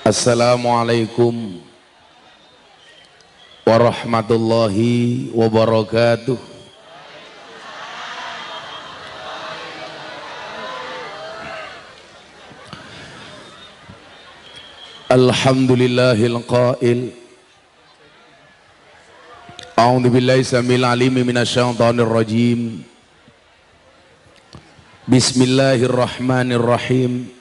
Assalamualaikum warahmatullahi wabarakatuh. Alhamdulillahil qail a'udzu billahi samil alim minasyaitonir rajim. Bismillahirrahmanirrahim.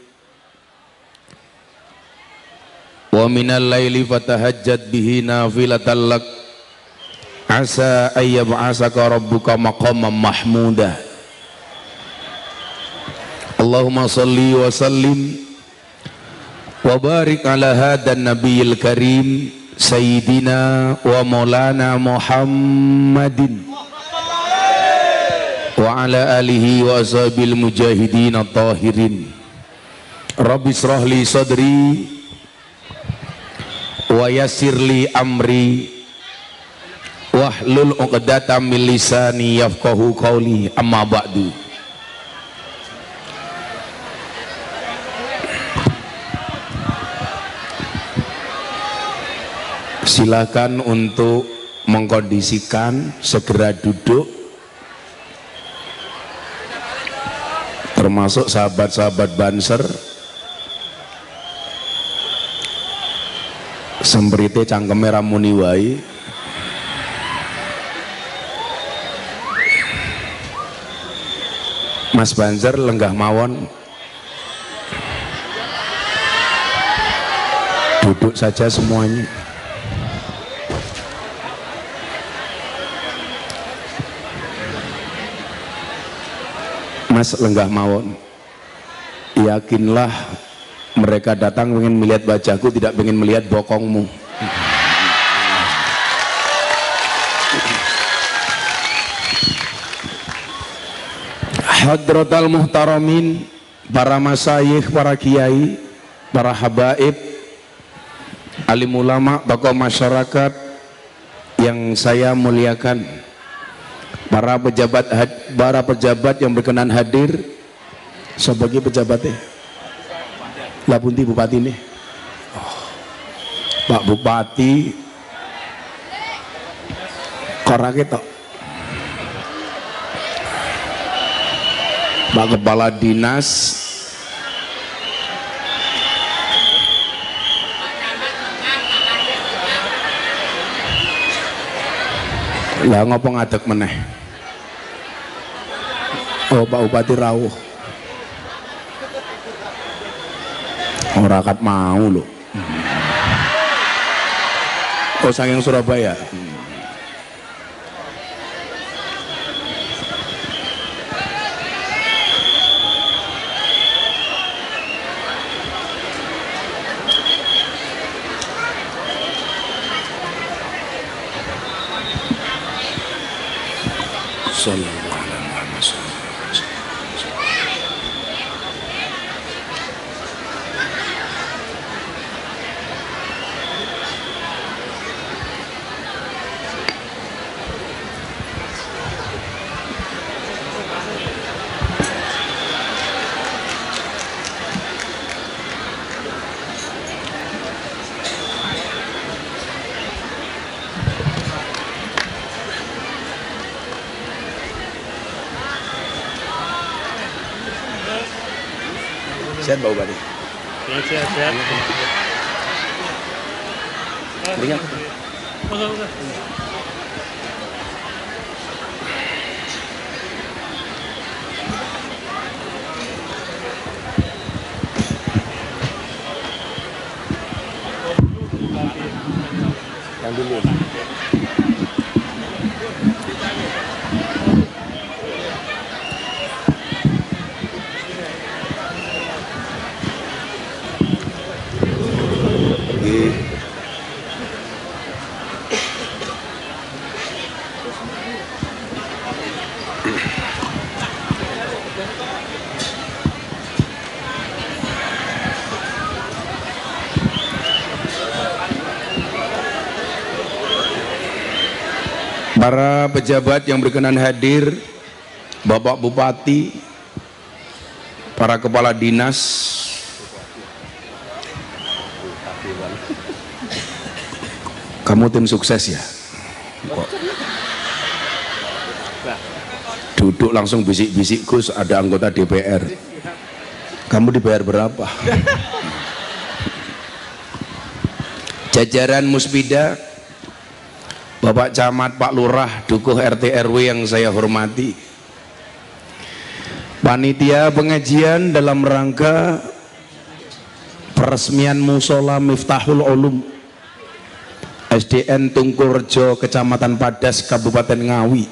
Wa minal laili fatahajjad bihi nafilatan lak asa ayyab'asaka rabbuka maqaman mahmuda. Allahumma salli wa sallim wa barik ala hadan nabiyil karim sayyidina wa maulana Muhammadin wa ala alihi wa ashabil mujahidin at-tahirin. Rabbi israh li sadri wa yassirli amri wahlul 'uqdatam min lisani yafqahu qawli. Amma ba'du. Silakan untuk mengkondisikan, segera duduk, termasuk sahabat-sahabat Banser. Sembrite cangkeme ramuni wae. Mas Banser lenggah mawon. Duduk saja semuanya. Mas lenggah mawon. Yakinlah mereka datang ingin melihat wajahku, tidak ingin melihat bokongmu. Hadratal muhtaramin, para masyayikh, para kiai, para habaib, alim ulama, tokoh masyarakat yang saya muliakan, para pejabat yang berkenan hadir sebagai pejabatnya. Lah punti bupati nih. Pak Bupati korake tok. Pak Kepala Dinas, lah ngopo ngadeg meneh. Oh, Pak Bupati rawuh. Ora kat mau lho. Oh, saking Surabaya. Sallallahu alaihi wasallam. Sehat Pak Bupati? Sehat. Ringan. Yang dulu. Para pejabat yang berkenan hadir, Bapak Bupati, para kepala dinas, Kamu tim sukses ya? Kok duduk langsung bisik-bisik, Gus ada anggota DPR. Kamu dibayar berapa? Jajaran Musbida, Bapak Camat, Pak Lurah, Dukuh RT RW yang saya hormati, panitia pengajian dalam rangka peresmian Musola Miftahul Ulum SDN Tungkulrejo, Kecamatan Padas, Kabupaten Ngawi.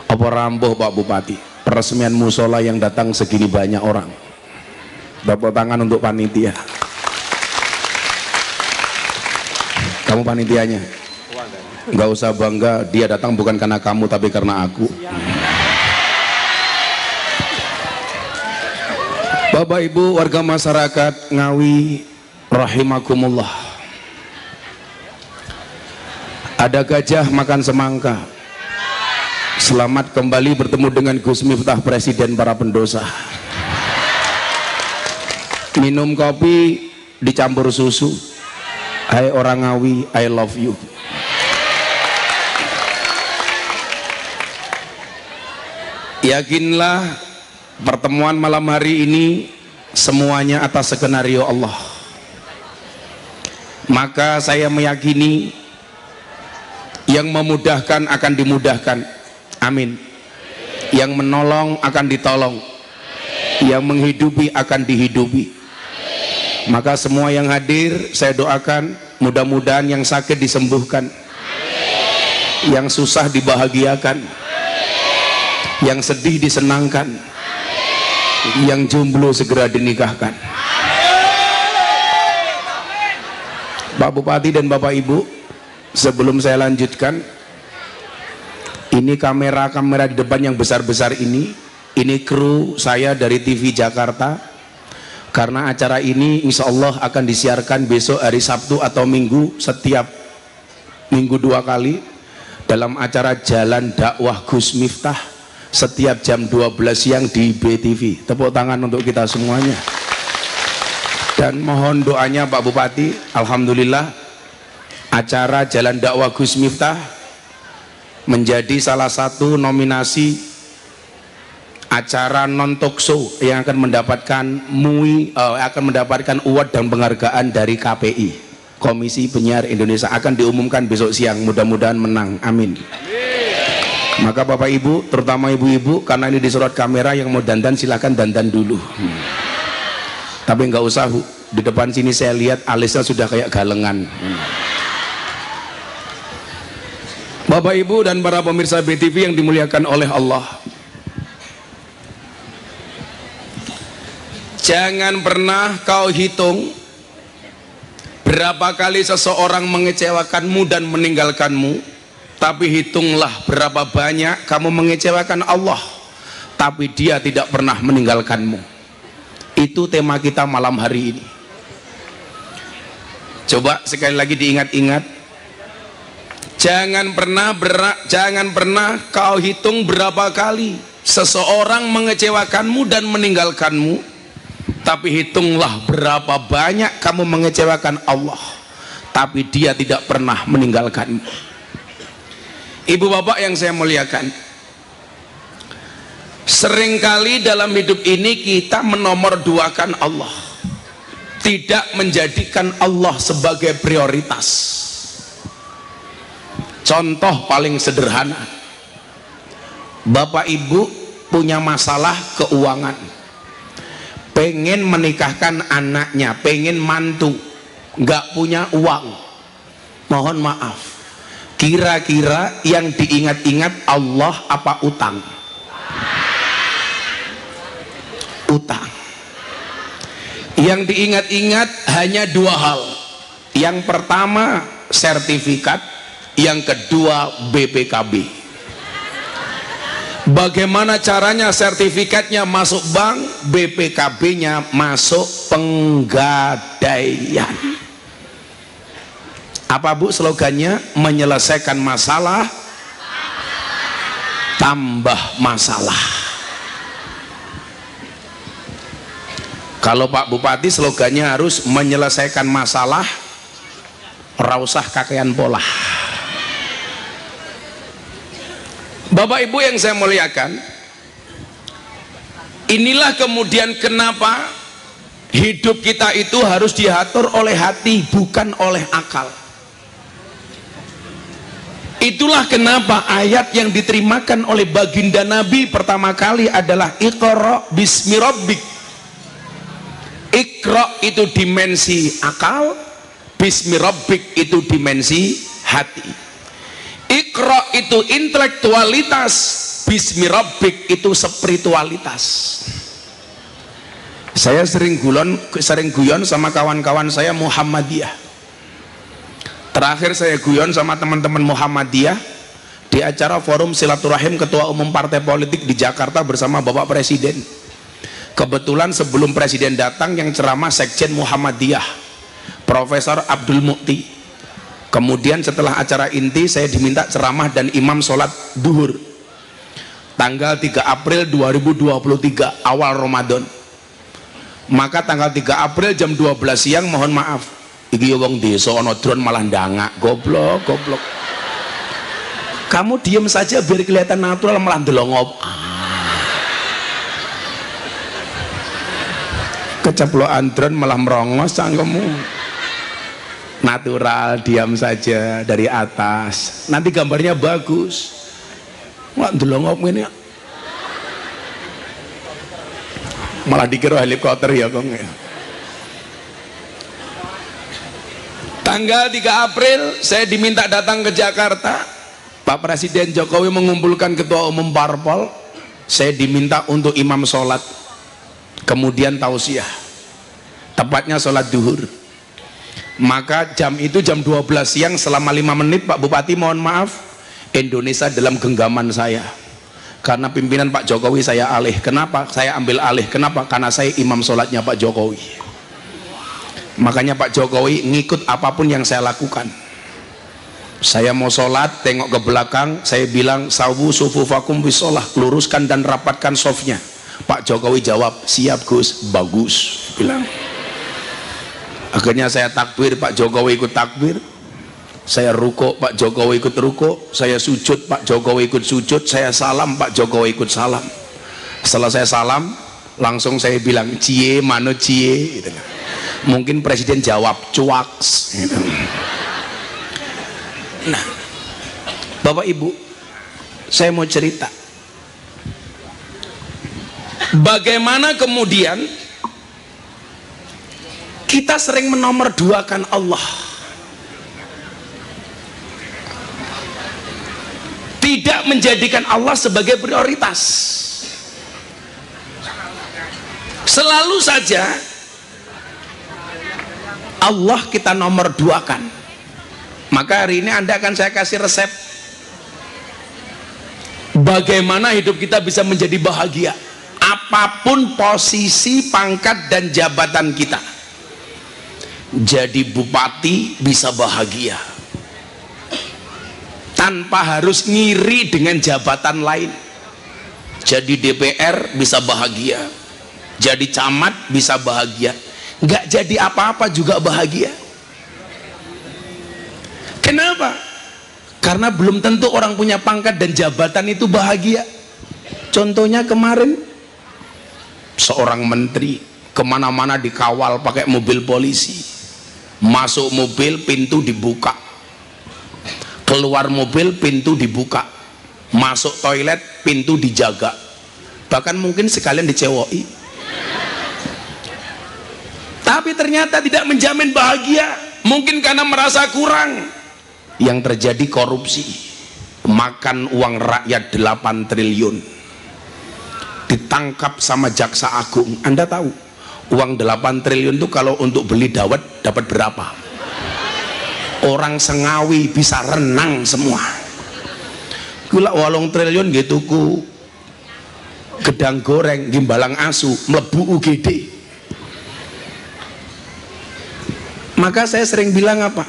Apa rambuh Pak Bupati, peresmian musola yang datang segini banyak orang. Tepuk tangan untuk panitia. Kamu panitianya? Nggak usah bangga, dia datang bukan karena kamu tapi karena aku. Bapak Ibu warga masyarakat Ngawi rahimakumullah. Ada gajah makan semangka. Selamat kembali bertemu dengan Gus Miftah, presiden para pendosa. Minum kopi dicampur susu. Hai orang Ngawi, I love you. Yakinlah pertemuan malam hari ini semuanya atas skenario Allah. Maka saya meyakini yang memudahkan akan dimudahkan, amin. Yang menolong akan ditolong, yang menghidupi akan dihidupi. Maka semua yang hadir saya doakan mudah-mudahan yang sakit disembuhkan, yang susah dibahagiakan, yang sedih disenangkan, yang jomblo segera dinikahkan. Pak Bupati dan Bapak Ibu, sebelum saya lanjutkan, ini kamera-kamera di depan yang besar-besar ini kru saya dari TV Jakarta, karena acara ini insya Allah akan disiarkan besok hari Sabtu atau Minggu, setiap minggu 2 kali dalam acara Jalan Dakwah Gus Miftah setiap jam 12 siang di BTV. Tepuk tangan untuk kita semuanya. Dan mohon doanya Pak Bupati, alhamdulillah acara Jalan Dakwah Gus Miftah menjadi salah satu nominasi acara non talk show yang akan mendapatkan award dan penghargaan dari KPI, Komisi Penyiar Indonesia. Akan diumumkan besok siang, mudah-mudahan menang, amin. Maka Bapak Ibu, terutama ibu-ibu, karena ini disorot kamera, yang mau dandan silahkan dandan dulu. Tapi nggak usah, di depan sini saya lihat alisnya sudah kayak galengan. Bapak Ibu dan para pemirsa BTV yang dimuliakan oleh Allah, jangan pernah kau hitung berapa kali seseorang mengecewakanmu dan meninggalkanmu, tapi hitunglah berapa banyak kamu mengecewakan Allah tapi dia tidak pernah meninggalkanmu. Itu tema kita malam hari ini. Coba sekali lagi diingat-ingat, jangan pernah kau hitung berapa kali seseorang mengecewakanmu dan meninggalkanmu, tapi hitunglah berapa banyak kamu mengecewakan Allah tapi dia tidak pernah meninggalkanmu. Ibu bapak yang saya muliakan, seringkali dalam hidup ini kita menomorduakan Allah, tidak menjadikan Allah sebagai prioritas. Contoh paling sederhana, bapak ibu punya masalah keuangan, pengen menikahkan anaknya, pengen mantu, nggak punya uang. Mohon maaf, kira-kira yang diingat-ingat Allah apa utang? Utang. Yang diingat-ingat hanya 2 hal. Yang pertama sertifikat, yang kedua BPKB. Bagaimana caranya sertifikatnya masuk bank, BPKB-nya masuk penggadaian. Apa Bu slogannya? Menyelesaikan masalah tambah masalah. Kalau Pak Bupati slogannya harus menyelesaikan masalah ora usah kakean pola. Bapak Ibu yang saya muliakan, inilah kemudian kenapa hidup kita itu harus diatur oleh hati, bukan oleh akal. Itulah kenapa ayat yang diterimakan oleh baginda Nabi pertama kali adalah Iqra bismi rabbik. Iqra itu dimensi akal, bismi rabbik itu dimensi hati. Iqra itu intelektualitas, bismi rabbik itu spiritualitas. Saya sering guyon sama kawan-kawan saya Muhammadiyah. Terakhir saya guyon sama teman-teman Muhammadiyah di acara forum silaturahim ketua umum partai politik di Jakarta bersama Bapak Presiden. Kebetulan sebelum Presiden datang yang ceramah Sekjen Muhammadiyah Profesor Abdul Mukti. Kemudian setelah acara inti saya diminta ceramah dan imam sholat duhur tanggal 3 April 2023 awal Ramadan. Maka tanggal 3 April jam 12 siang mohon maaf, iki wong desa ana drone malah ndangak, goblok. Kamu diem saja biar kelihatan natural, malah ndelongop. Keceplokan drone malah merongos cangkemmu. Natural, diam saja dari atas. Nanti gambarnya bagus. Wah, ndelongop ngene. Malah dikira helikopter ya, Kong. Tanggal 3 April saya diminta datang ke Jakarta. Pak Presiden Jokowi mengumpulkan ketua umum parpol. Saya diminta untuk imam sholat, kemudian tausiah, tepatnya sholat duhur. Maka jam itu jam 12 siang selama 5 menit Pak Bupati mohon maaf, Indonesia dalam genggaman saya. Karena pimpinan Pak Jokowi saya alih. Kenapa? Saya ambil alih. Kenapa? Karena saya imam sholatnya Pak Jokowi. Makanya Pak Jokowi ngikut apapun yang saya lakukan. Saya mau sholat, tengok ke belakang, saya bilang sawu sufufakum bisolah, luruskan dan rapatkan sofnya. Pak Jokowi jawab, siap Gus, bagus, bilang. Akhirnya saya takbir, Pak Jokowi ikut takbir. Saya ruko, Pak Jokowi ikut ruko. Saya sujud, Pak Jokowi ikut sujud. Saya salam, Pak Jokowi ikut salam. Setelah saya salam, langsung saya bilang cie mano cie gitu. Mungkin Presiden jawab cuaks gitu. Nah, Bapak Ibu, saya mau cerita bagaimana kemudian kita sering menomorduakan Allah, tidak menjadikan Allah sebagai prioritas. Selalu saja Allah kita nomorduakan. Maka hari ini Anda akan saya kasih resep bagaimana hidup kita bisa menjadi bahagia apapun posisi, pangkat dan jabatan kita. Jadi bupati bisa bahagia tanpa harus ngiri dengan jabatan lain. Jadi DPR bisa bahagia, jadi camat bisa bahagia, nggak jadi apa-apa juga bahagia. Kenapa? Karena belum tentu orang punya pangkat dan jabatan itu bahagia. Contohnya kemarin seorang menteri kemana-mana dikawal pakai mobil polisi. Masuk mobil pintu dibuka, keluar mobil pintu dibuka, masuk toilet pintu dijaga, bahkan mungkin sekalian dicewoi. Tapi ternyata tidak menjamin bahagia, mungkin karena merasa kurang. Yang terjadi korupsi, makan uang rakyat 8 triliun, ditangkap sama jaksa agung. Anda tahu uang 8 triliun itu kalau untuk beli dawet dapat berapa? Orang Sengawi bisa renang semua. Gula 8 triliun gitu ku gedang goreng gimbalang asu mlebu UGD. Maka saya sering bilang apa?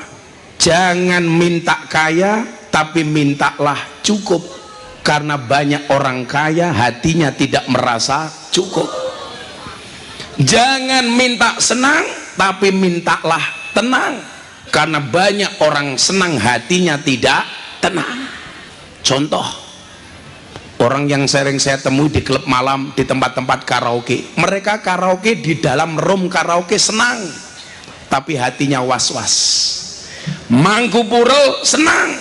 Jangan minta kaya, tapi mintalah cukup. Karena banyak orang kaya hatinya tidak merasa cukup. Jangan minta senang, tapi mintalah tenang. Karena banyak orang senang hatinya tidak tenang. Contoh, orang yang sering saya temui di klub malam, di tempat-tempat karaoke, mereka karaoke di dalam room karaoke senang, tapi hatinya was-was. Mangku Puro senang,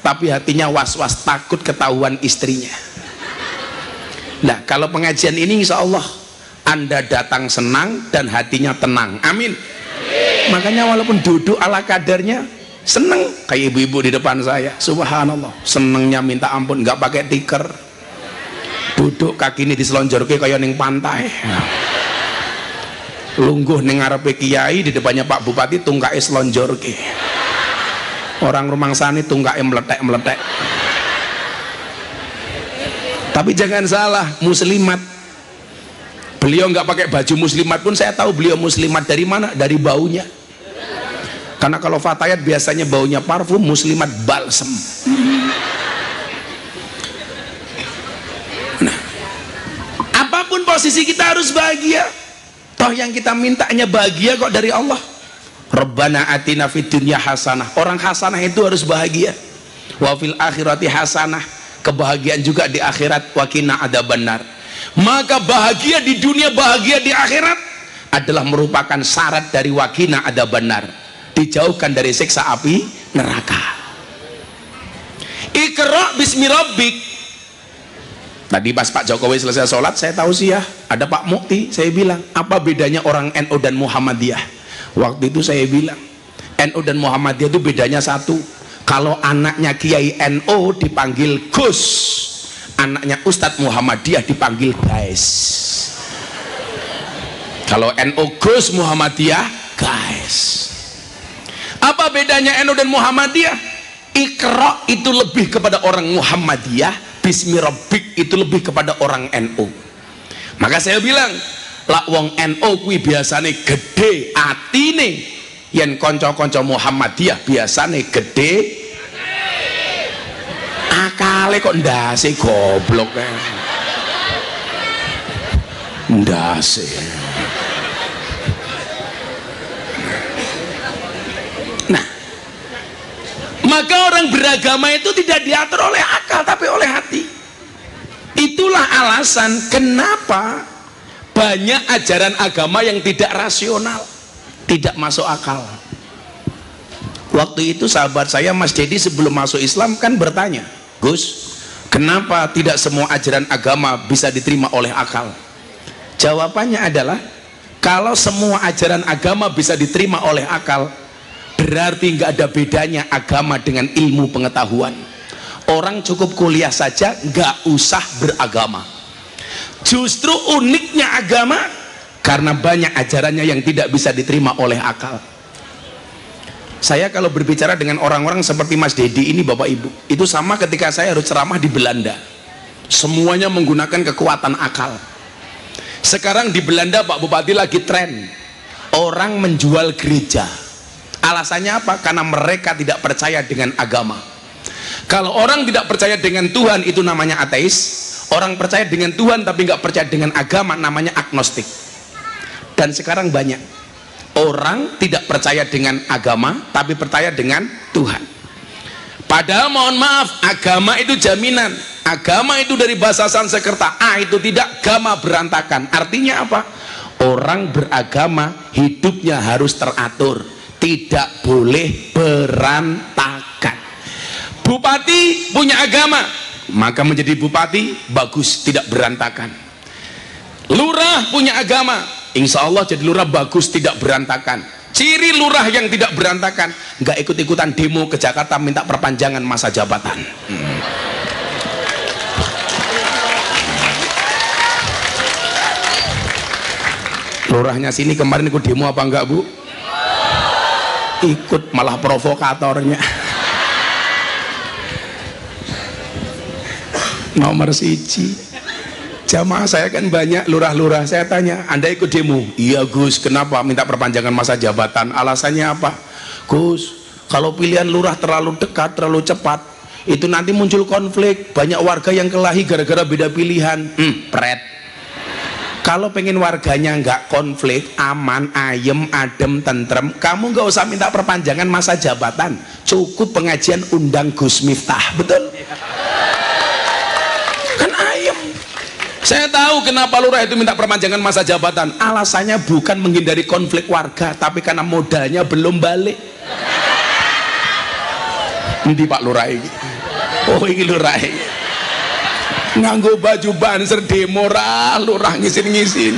tapi hatinya was-was, takut ketahuan istrinya. Nah, kalau pengajian ini insya Allah Anda datang senang dan hatinya tenang. Amin. Makanya walaupun duduk ala kadarnya seneng, kayak ibu-ibu di depan saya, subhanallah, senengnya minta ampun, nggak pakai tikar, duduk kaki ini diselonjorke kayak ning pantai, lungguh ning ngarepe kiai, di depannya Pak Bupati tungkae selonjorke, orang rumangsane tungkae meletek-meletek. Tapi jangan salah, muslimat, beliau nggak pakai baju muslimat pun saya tahu beliau muslimat. Dari mana? Dari baunya. Karena kalau fatayat biasanya baunya parfum, muslimat balsem. Nah, apapun posisi kita harus bahagia. Toh yang kita mintanya bahagia kok dari Allah. Rabbana atina fid dunya hasanah. Orang hasanah itu harus bahagia. Wa fil akhirati hasanah. Kebahagiaan juga di akhirat. Wa qina adzabannar. Maka bahagia di dunia, bahagia di akhirat adalah merupakan syarat dari wa qina adzabannar. Dijauhkan dari siksa api neraka. Iqra bismi rabbik. Tadi pas Pak Jokowi selesai sholat, saya tahu sih ya, ada Pak Mukti, saya bilang, apa bedanya orang NU dan Muhammadiyah? Waktu itu saya bilang, NU dan Muhammadiyah itu bedanya satu. Kalau anaknya Kiai NU dipanggil Gus, anaknya Ustadz Muhammadiyah dipanggil guys. Kalau NU Gus, Muhammadiyah guys. Apa bedanya NU dan Muhammadiyah? Iqra itu lebih kepada orang Muhammadiyah, bismi rabbik itu lebih kepada orang NU. Maka saya bilang, lak wong NU kuwi biasane gede atine, yen kanca-kanca Muhammadiyah biasane gede akale, kok ndase goblok kae. Ndase. Maka orang beragama itu tidak diatur oleh akal tapi oleh hati. Itulah alasan kenapa banyak ajaran agama yang tidak rasional, tidak masuk akal. Waktu itu sahabat saya Mas Dedi sebelum masuk Islam kan bertanya, Gus, kenapa tidak semua ajaran agama bisa diterima oleh akal? Jawabannya adalah, kalau semua ajaran agama bisa diterima oleh akal, berarti nggak ada bedanya agama dengan ilmu pengetahuan. Orang cukup kuliah saja, nggak usah beragama. Justru uniknya agama karena banyak ajarannya yang tidak bisa diterima oleh akal. Saya kalau berbicara dengan orang-orang seperti Mas Dedi ini, Bapak Ibu, itu sama ketika saya harus ceramah di Belanda. Semuanya menggunakan kekuatan akal. Sekarang di Belanda Pak Bupati lagi tren orang menjual gereja. Alasannya apa? Karena mereka tidak percaya dengan agama. Kalau orang tidak percaya dengan Tuhan itu namanya ateis. Orang percaya dengan Tuhan tapi nggak percaya dengan agama namanya agnostik. Dan sekarang banyak orang tidak percaya dengan agama tapi percaya dengan Tuhan. Padahal mohon maaf, agama itu jaminan. Agama itu dari bahasa Sanskerta, itu tidak, gama berantakan. Artinya apa? Orang beragama hidupnya harus teratur, tidak boleh berantakan. Bupati punya agama, maka menjadi bupati bagus, tidak berantakan. Lurah punya agama, insya Allah jadi lurah bagus, tidak berantakan. Ciri lurah yang tidak berantakan, nggak ikut-ikutan demo ke Jakarta minta perpanjangan masa jabatan. Lurahnya sini kemarin ikut demo apa enggak, Bu? Ikut, malah provokatornya. Nomor 1, jamaah saya kan banyak lurah-lurah. Saya tanya, Anda ikut demo? Iya Gus. Kenapa? Minta perpanjangan masa jabatan. Alasannya apa? Gus, kalau pilihan lurah terlalu dekat, terlalu cepat, itu nanti muncul konflik. Banyak warga yang kelahi gara-gara beda pilihan. Pret. Kalau pengen warganya nggak konflik, aman, ayem, adem, tentrem, kamu nggak usah minta perpanjangan masa jabatan, cukup pengajian undang Gus Miftah, betul? Kan ayem. Saya tahu kenapa lurah itu minta perpanjangan masa jabatan, alasannya bukan menghindari konflik warga, tapi karena modalnya belum balik. Ini Pak Lurah ini, oh ini Lurah ini nganggo baju banser demo lurah ngisin-ngisin,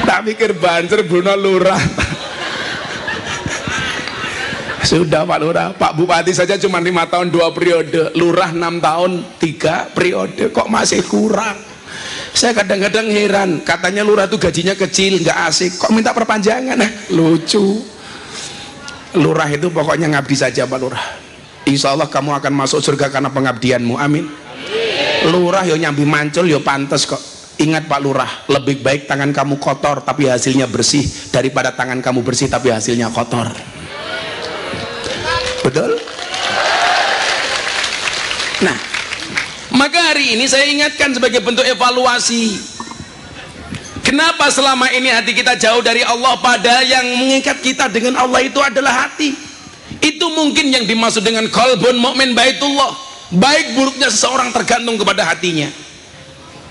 tak pikir banser Bruno lurah. Sudah Pak Lurah, Pak Bupati saja cuma 5 tahun 2 periode, lurah 6 tahun 3 periode, kok masih kurang. Saya kadang-kadang heran, katanya lurah tuh gajinya kecil, nggak asik, kok minta perpanjangan? Lucu. Lurah itu pokoknya ngabdi saja Pak Lurah. Insya Allah kamu akan masuk surga karena pengabdianmu, amin. Lurah yo nyambi mancul yo pantes kok. Ingat Pak Lurah, lebih baik tangan kamu kotor tapi hasilnya bersih daripada tangan kamu bersih tapi hasilnya kotor. Betul? Nah, maka hari ini saya ingatkan sebagai bentuk evaluasi, kenapa selama ini hati kita jauh dari Allah, padahal yang mengikat kita dengan Allah itu adalah hati. Itu mungkin yang dimaksud dengan qalbun mu'min baitullah. Baik buruknya seseorang tergantung kepada hatinya.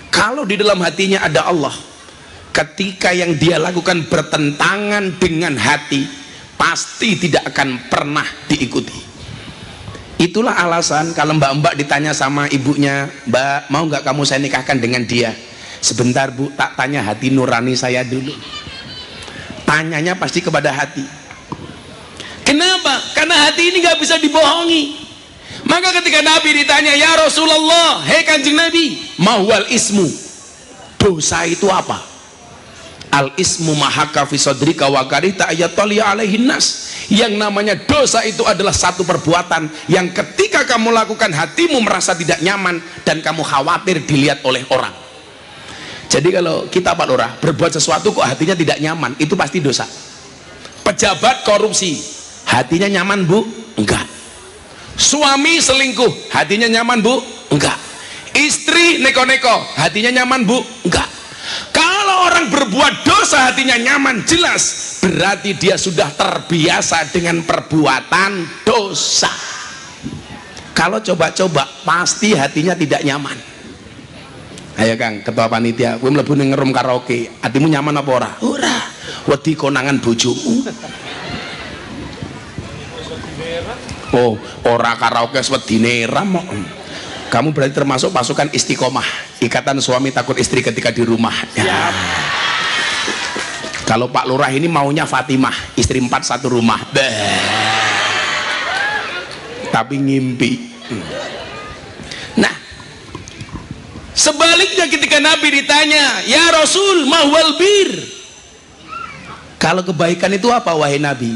Kalau di dalam hatinya ada Allah, ketika yang dia lakukan bertentangan dengan hati, pasti tidak akan pernah diikuti. Itulah alasan kalau mbak-mbak ditanya sama ibunya, "Mbak, mau nggak kamu saya nikahkan dengan dia?" "Sebentar Bu, tak tanya hati nurani saya dulu." Tanyanya pasti kepada hati. Kenapa? Karena hati ini nggak bisa dibohongi. Maka ketika Nabi ditanya, "Ya Rasulullah, hei Kanjeng Nabi, mahwal ismu?" Dosa itu apa? Al ismu mahaka fi sadrika wa karita ayatali alaihin nas. Yang namanya dosa itu adalah satu perbuatan yang ketika kamu lakukan hatimu merasa tidak nyaman dan kamu khawatir dilihat oleh orang. Jadi kalau kita Pak Lurah berbuat sesuatu kok hatinya tidak nyaman, itu pasti dosa. Pejabat korupsi, hatinya nyaman Bu? Enggak. Suami selingkuh, hatinya nyaman Bu? Enggak. Istri neko-neko, hatinya nyaman Bu? Enggak. Kalau orang berbuat dosa hatinya nyaman, jelas berarti dia sudah terbiasa dengan perbuatan dosa. Kalau coba-coba pasti hatinya tidak nyaman. Ayo Kang, ketua panitia, kowe mlebu ning room karaoke, hatimu nyaman apa ora? Ora. Wedi konangan bojomu. Oh, ora karaoke wedine ram kok. Kamu berarti termasuk pasukan istiqomah, ikatan suami takut istri ketika di rumah ya. Kalau Pak Lurah ini maunya Fatimah, istri 4 satu rumah. Tapi ngimpi. Nah, sebaliknya ketika Nabi ditanya, "Ya Rasul, mahwal bir?" Kalau kebaikan itu apa wahai Nabi?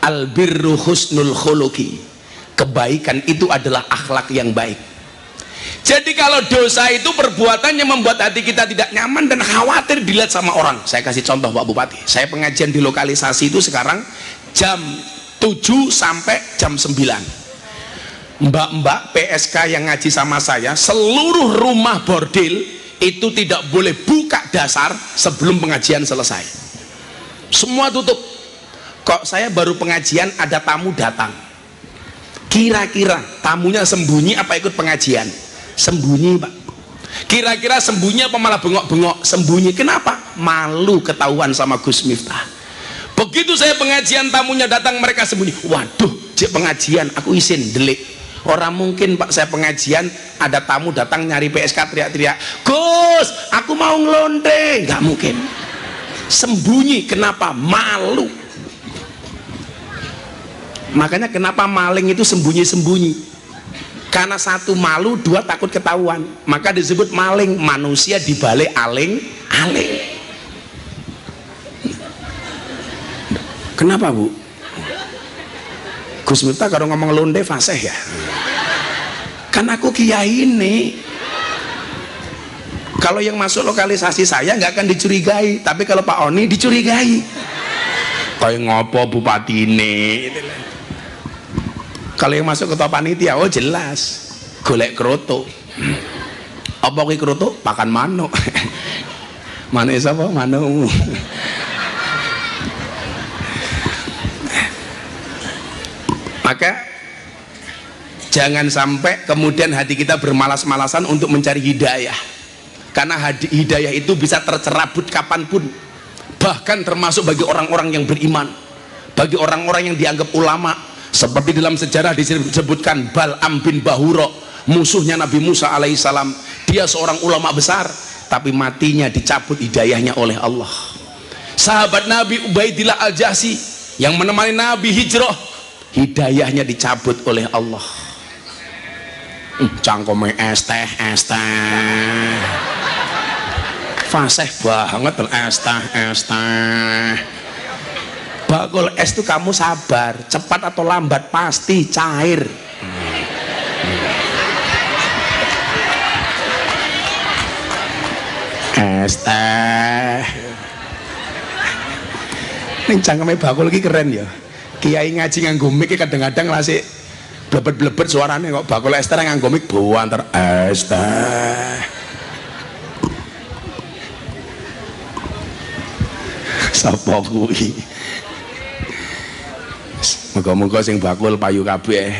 Al birru husnul khuluqi. Kebaikan itu adalah akhlak yang baik. Jadi kalau dosa itu perbuatannya membuat hati kita tidak nyaman dan khawatir dilihat sama orang. Saya kasih contoh Pak Bupati, saya pengajian di lokalisasi itu sekarang jam 7 sampai jam 9. Mbak-mbak PSK yang ngaji sama saya, seluruh rumah bordil itu tidak boleh buka dasar sebelum pengajian selesai. Semua tutup. Kok saya baru pengajian ada tamu datang, kira-kira tamunya sembunyi apa ikut pengajian? Sembunyi Pak. Kira-kira sembunyi apa malah bengok-bengok? Sembunyi. Kenapa? Malu ketahuan sama Gus Miftah. Begitu saya pengajian tamunya datang mereka sembunyi. Waduh, cek pengajian aku isin delik. Orang mungkin Pak saya pengajian ada tamu datang nyari PSK teriak-teriak, "Gus, aku mau ngelonte." Nggak mungkin. Sembunyi. Kenapa? Malu. Makanya kenapa maling itu sembunyi-sembunyi? Karena satu malu, dua takut ketahuan, maka disebut maling. Manusia dibalik aling-aling. Kenapa Bu? Gus Miftah kalau ngomong londe fasih ya? Kan aku kiai ini. Kalau yang masuk lokalisasi saya nggak akan dicurigai, tapi kalau Pak Oni dicurigai. Kayak ngopo bupati ini? Kalau yang masuk ketua panitia, oh jelas golek kroto. Apa kuwi kerutuk? Pakan manuk. Manuk sapa? Manukmu. Maka jangan sampai kemudian hati kita bermalas-malasan untuk mencari hidayah, karena hidayah itu bisa tercerabut kapanpun, bahkan termasuk bagi orang-orang yang beriman, bagi orang-orang yang dianggap ulama. Seperti dalam sejarah disebutkan Bal'am bin Bahura, musuhnya Nabi Musa alaihissalam. Dia seorang ulama besar, tapi matinya dicabut hidayahnya oleh Allah. Sahabat Nabi Ubaidillah Al-Jahsi yang menemani Nabi hijrah, hidayahnya dicabut oleh Allah. Cangkome es teh fasih banget es teh. Bakul es itu kamu sabar, cepat atau lambat pasti cair. Es teh. Ning cangkeme bakul iki keren ya. Kiai ngaji nganggo mic kadang-kadang lasik blebet-blebet suarane kok. Bakul es teh nganggo mic banter es teh. Sapa kuwi? Muga-muga sing bakul payu kabeh.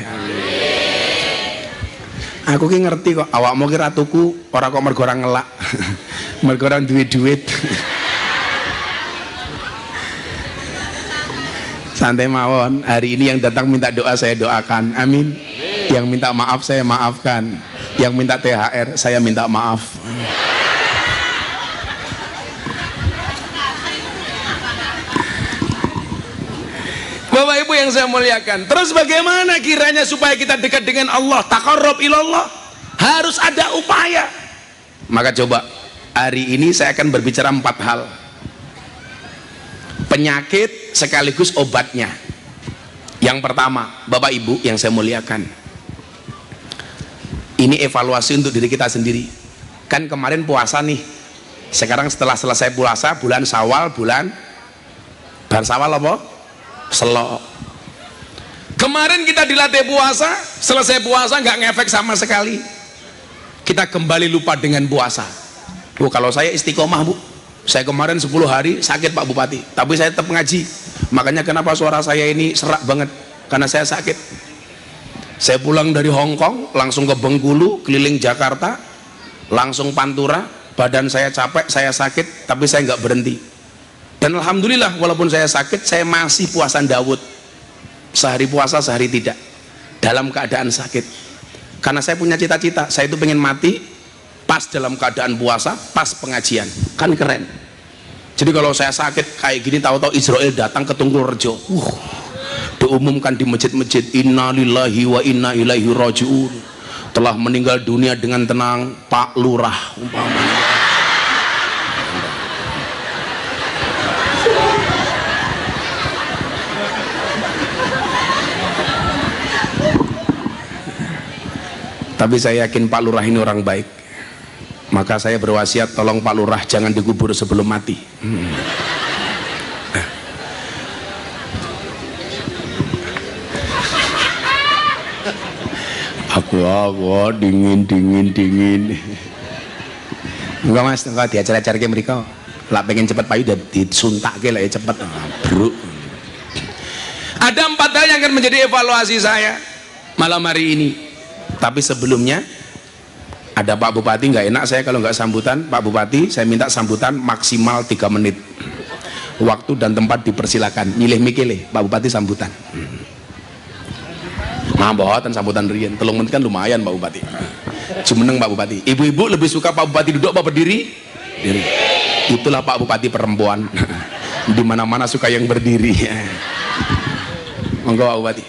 Aku ki ngerti kok awakmu ki ratuku ora kok mergo ora ngelak. Mergo ora duwe duit. Santai mawon. Hari ini yang datang minta doa saya doakan. Amin. Yang minta maaf saya maafkan. Yang minta THR saya minta maaf. Bapak Ibu yang saya muliakan, terus bagaimana kiranya supaya kita dekat dengan Allah, taqarrub ilallah? Harus ada upaya. Maka coba hari ini saya akan berbicara 4 hal. Penyakit sekaligus obatnya. Yang pertama, Bapak Ibu yang saya muliakan, ini evaluasi untuk diri kita sendiri. Kan kemarin puasa nih, sekarang setelah selesai puasa bulan Syawal, bulan Syawal apa? Selok. Kemarin kita dilatih puasa, selesai puasa nggak ngefek sama sekali. Kita kembali lupa dengan puasa. Bu, kalau saya istiqomah Bu, saya kemarin 10 hari sakit Pak Bupati, tapi saya tetap ngaji. Makanya kenapa suara saya ini serak banget, karena saya sakit. Saya pulang dari Hong Kong langsung ke Bengkulu, keliling Jakarta, langsung Pantura. Badan saya capek, saya sakit, tapi saya nggak berhenti. Dan alhamdulillah walaupun saya sakit, saya masih puasa Daud. Sehari puasa, sehari tidak. Dalam keadaan sakit. Karena saya punya cita-cita, saya itu pengen mati pas dalam keadaan puasa, pas pengajian. Kan keren. Jadi kalau saya sakit kayak gini, tahu-tahu Israel datang ke Tungkulrejo. Diumumkan di masjid-masjid, inna lillahi wa inna ilaihi raji'un. Telah meninggal dunia dengan tenang Pak Lurah umpamanya. Tapi saya yakin Pak Lurah ini orang baik. Maka saya berwasiat, tolong Pak Lurah jangan dikubur sebelum mati. Aku dingin. Enggak Mas, enggak diajar-ajar ke mereka. Lah pengen cepet payu udah disuntak ke lah ya cepet. Bro. Ada 4 hal yang akan menjadi evaluasi saya malam hari ini. Tapi sebelumnya ada Pak Bupati, nggak enak saya kalau nggak sambutan. Pak Bupati, saya minta sambutan maksimal 3 menit. Waktu dan tempat dipersilakan. Milih mikile Pak Bupati sambutan. Mboten sambutan riyen 3 menit kan lumayan Pak Bupati. Jumeneng Pak Bupati. Ibu-ibu lebih suka Pak Bupati duduk apa berdiri? Diri. Itulah Pak Bupati perempuan. Di mana-mana suka yang berdiri. Monggo Pak Bupati.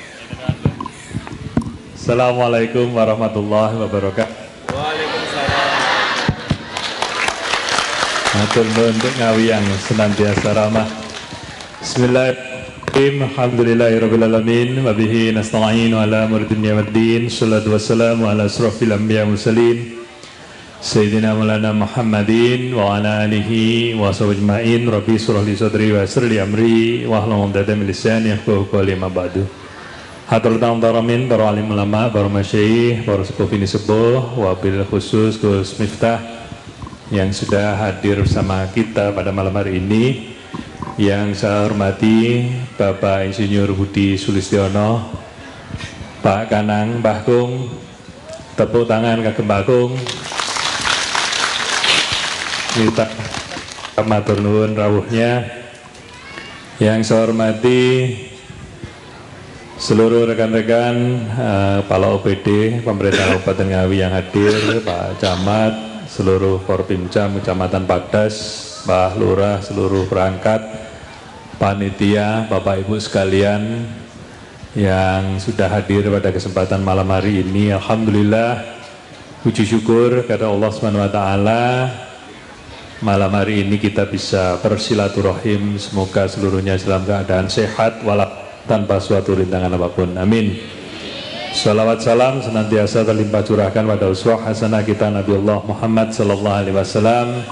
Assalamualaikum warahmatullahi wabarakatuh. Waalaikumsalam. Matur nuwun untuk ngawi yang senantiasa ramah. Bismillahirrahmanirrahim. Alhamdulillahirabbil alamin wa bihi nasta'inu ala umuri dunya waddin. Shallallahu wassalamu ala asrofil anbiya mursalin Sayyidina Maulana Muhammadin wa ala alihi wa sahbihi ajma'in. Rabbi shrah li sadri wa yassir li amri wa hlul 'uqdatam min lisani yafqahu qawli ma ba'du. Hadratul Dharamin, para alim ulama, para masyayikh, para sepuh ini sepuh, wabil khusus Gus Miftah yang sudah hadir bersama kita pada malam hari ini. Yang saya hormati Bapak Insinyur Budi Sulistiono, Pak Kanang, Mbah Kung, tepuk tangan kagem Mbah Kung. Kita matur nuwun rawuhnya. Yang saya hormati seluruh rekan-rekan kepala OPD pemerintah Kabupaten Ngawi yang hadir, Pak Camat, seluruh Forpimcam Kecamatan Padas, Pak Lurah, seluruh perangkat, panitia, Bapak Ibu sekalian yang sudah hadir pada kesempatan malam hari ini. Alhamdulillah, puji syukur kepada Allah SWT, malam hari ini kita bisa bersilaturahim. Semoga seluruhnya dalam keadaan sehat walafiat tanpa suatu rintangan apapun. Amin. Salawat salam senantiasa terlimpah curahkan pada uswah hasanah kita Nabi Allah Muhammad sallallahu alaihi wasallam.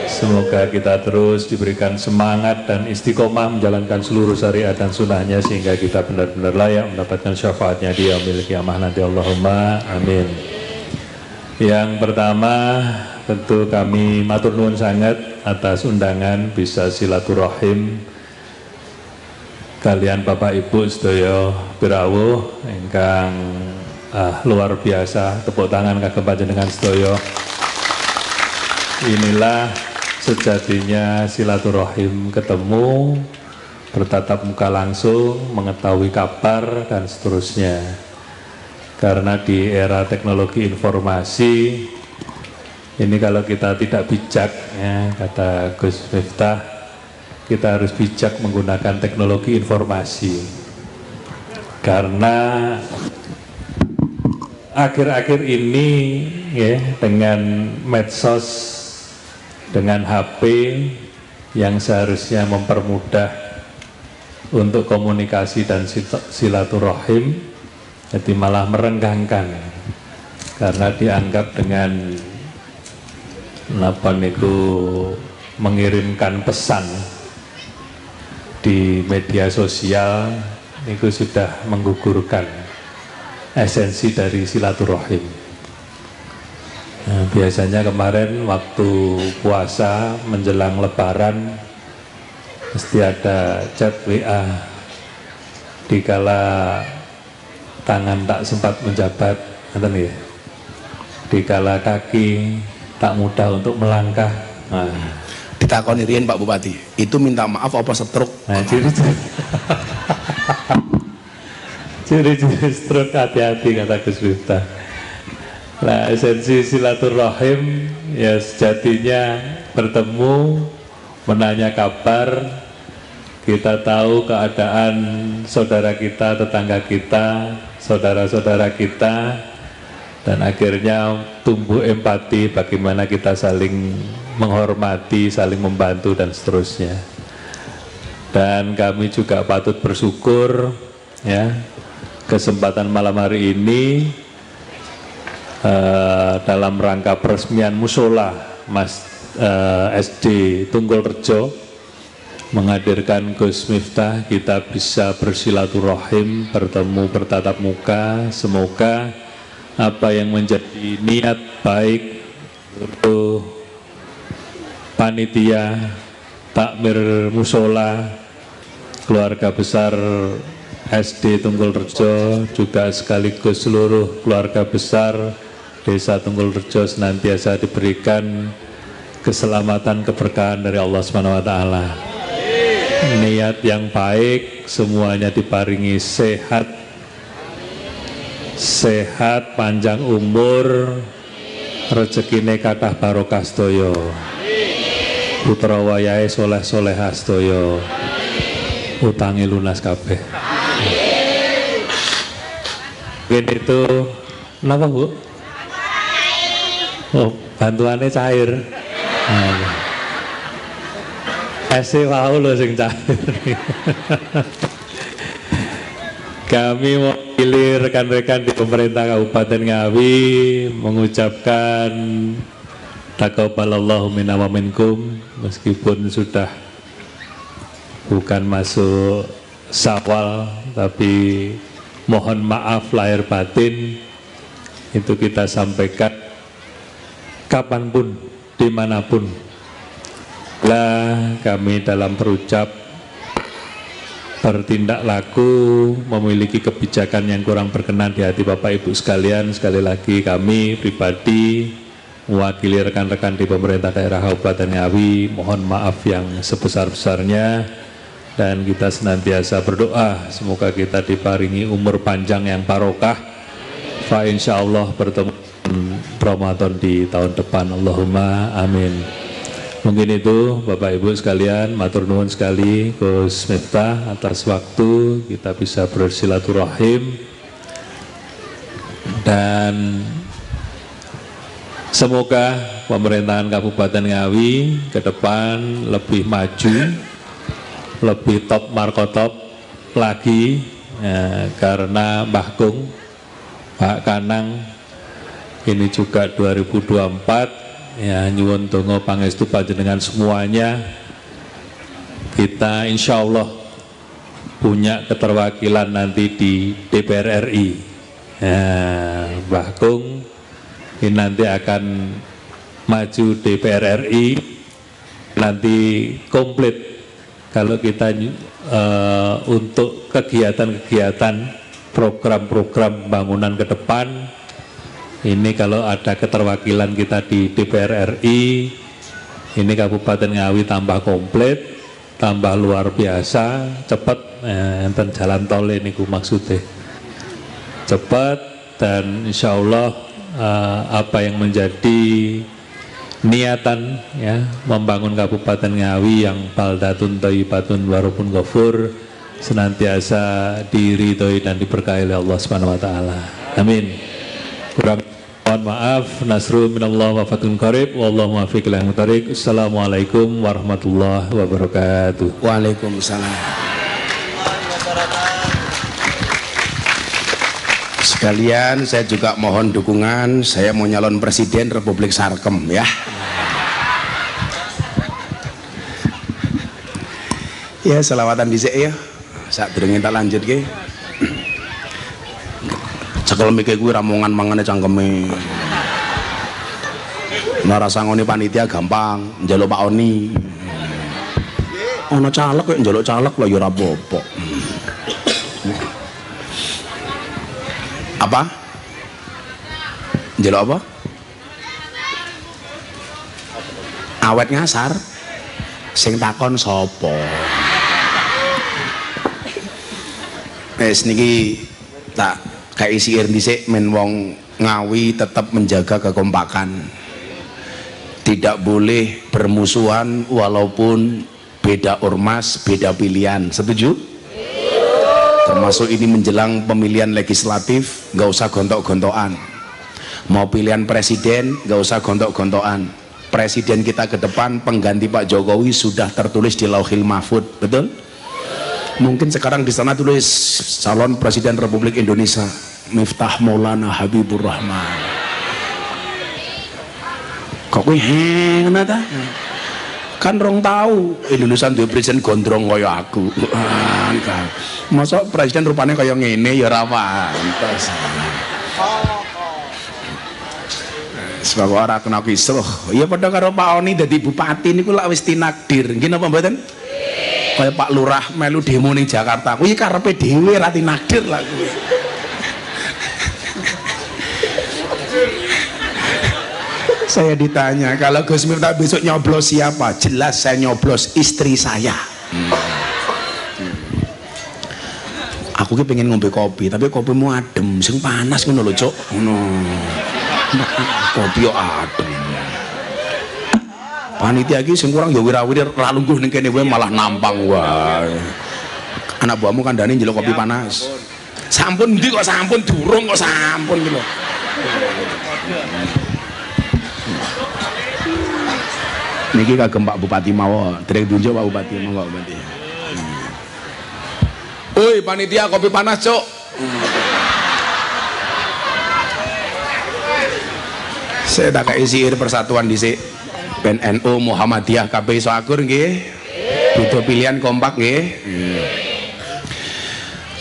Semoga kita terus diberikan semangat dan istiqomah menjalankan seluruh syariat dan sunnahnya sehingga kita benar-benar layak mendapatkan syafaatnya di yaumil qiyamah nanti. Allahumma amin. Yang pertama, tentu kami matur nuwun sangat atas undangan bisa silaturahim kalian Bapak Ibu sedaya pirawuh ingkang luar biasa. Tepuk tangan kagem panjenengan sedaya. Inilah sejatinya silaturahim, ketemu, bertatap muka langsung, mengetahui kabar dan seterusnya. Karena di era teknologi informasi ini kalau kita tidak bijak, ya, kata Gus Miftah, kita harus bijak menggunakan teknologi informasi. Karena akhir-akhir ini ya, dengan medsos, dengan HP yang seharusnya mempermudah untuk komunikasi dan silaturahim, jadi malah merenggangkan karena dianggap dengan mengirimkan pesan di media sosial itu sudah menggugurkan esensi dari silaturahim. Nah, biasanya kemarin waktu puasa menjelang lebaran mesti ada chat WA, dikala tangan tak sempat menjabat, ya, dikala kaki tak mudah untuk melangkah. Nah, ditakoni riyen Pak Bupati, itu minta maaf apa setruk? nah ciri-ciri stroke, hati-hati kata Gus Miftah. Nah, esensi silaturahim ya sejatinya bertemu, menanya kabar, kita tahu keadaan saudara kita, tetangga kita, saudara-saudara kita, dan akhirnya tumbuh empati bagaimana kita saling menghormati, saling membantu dan seterusnya. Dan kami juga patut bersyukur ya, kesempatan malam hari ini dalam rangka peresmian musola SD Tunggul Rejo menghadirkan Gus Miftah, kita bisa bersilaturahim, bertemu, bertatap muka. Semoga apa yang menjadi niat baik untuk panitia takmir musola, keluarga besar SD Tunggul Rejo, juga sekaligus seluruh keluarga besar Desa Tunggul Rejo senantiasa diberikan keselamatan, keberkahan dari Allah SWT. Niat yang baik, semuanya diparingi sehat, panjang umur, rezekine kathah barokah sedaya, putra wayahe soleh-soleh sedaya, utangi lunas kabeh. Mungkin itu, kenapa Bu? Oh, bantuannya cair. Ese wau lho sing cair. Kami mewakili rekan-rekan di pemerintah Kabupaten Ngawi mengucapkan taqabbalallahu minna wa minkum, meskipun sudah bukan masuk Syawal, tapi mohon maaf lahir batin itu kita sampaikan kapanpun, dimanapun. Lah kami dalam berucap, bertindak laku, memiliki kebijakan yang kurang berkenan di hati Bapak Ibu sekalian, sekali lagi kami pribadi mewakili rekan-rekan di pemerintah daerah Kabupaten Ngawi mohon maaf yang sebesar-besarnya, dan kita senantiasa berdoa semoga kita diparingi umur panjang yang barokah, fa insyaallah bertemu Ramadan di tahun depan, Allahumma amin. Mungkin itu Bapak Ibu sekalian, matur nuwun sekali Gus Miftah atas waktu kita bisa bersilaturahim, dan semoga pemerintahan Kabupaten Ngawi ke depan lebih maju, lebih top markotop lagi, ya, karena Mbah Kung, Pak Kanang ini juga 2024, ya nyuwun donga pangestu panjenengan semuanya, kita insya Allah punya keterwakilan nanti di DPR RI. Ya, Mbah Kung ini nanti akan maju DPR RI, nanti komplit kalau kita untuk kegiatan-kegiatan program-program pembangunan ke depan ini, kalau ada keterwakilan kita di DPR RI ini Kabupaten Ngawi tambah komplit, tambah luar biasa, cepat, enten jalan tol ini maksudnya cepat, dan insya Allah apa yang menjadi niatan, ya, membangun Kabupaten Ngawi yang baldatun thayyibatun warabun ghafur senantiasa diridhoi dan diberkahi oleh Allah Subhanahu wa taala. Amin. Kurang mohon maaf, nasru minallah wa fatun qarib, wallahu muwaffiq ila aqwamit. Assalamualaikum warahmatullahi wabarakatuh. Waalaikumsalam. Sekalian saya juga mohon dukungan, saya mau nyalon presiden Republik Sarkem, ya. Ya, selawatan dhisik ya. Sak durunge tak lanjut ke. Cekel mikir kuwi ramongan mangane cangkeme. Ora sangone panitia gampang, njaluk Pak Oni. Ana caleg kok njaluk caleg lho ya ora apa-apa. Apa? Njaluk apa? Awet ngasar. Sing takon sapa? Wis niki tak kayak isi dhisik, men wong Ngawi tetap menjaga kekompakan, tidak boleh bermusuhan walaupun beda ormas, beda pilihan. Setuju? Termasuk ini menjelang pemilihan legislatif, nggak usah gontok-gontokan. Mau pilihan presiden, nggak usah gontok-gontokan. Presiden kita ke depan pengganti Pak Jokowi sudah tertulis di Lauhil Mahfud, betul? Mungkin sekarang di sana tulis calon presiden Republik Indonesia Miftah Maulana Habibur Rahman. Kok kuwi ngono ta? Kan rong tahu Indonesia duwe presiden gondrong kaya aku. Masa presiden rupanya kaya ngene ya ora pantes. Sebab ora kena kisruh. Ya padha karo Pak Oni dadi bupati niku lak wis tinakdir. Nggih napa mboten? Kaya Pak Lurah melu demo ning Jakarta, kuwi karepe dhewe ra tinakdir lah kuwi. Saya ditanya, kalau Gus Miftah besok nyoblos siapa? Jelas saya nyoblos istri saya. Aku ki pengen ngombe kopi, tapi kopimu adem, sing panas ngono lho, Cuk. Ngono. Kopi yo adem. Panitia iki sing kurang ya wirawir ra lungguh ning kene wae malah nampang wae. Anak buahmu kandhane njeluk kopi panas. Sampun ndi kok sampun durung kok sampun ki lho. Niki kagem Pak Bupati mawon, dereng tunjuk Pak Bupati, monggo Bupati. Oi panitia kopi panas, Cuk. Saya tak kayak sihir persatuan dhisik. PNU Muhammadiyah KPI Soakur nggih. Butuh pilihan kompak nggih.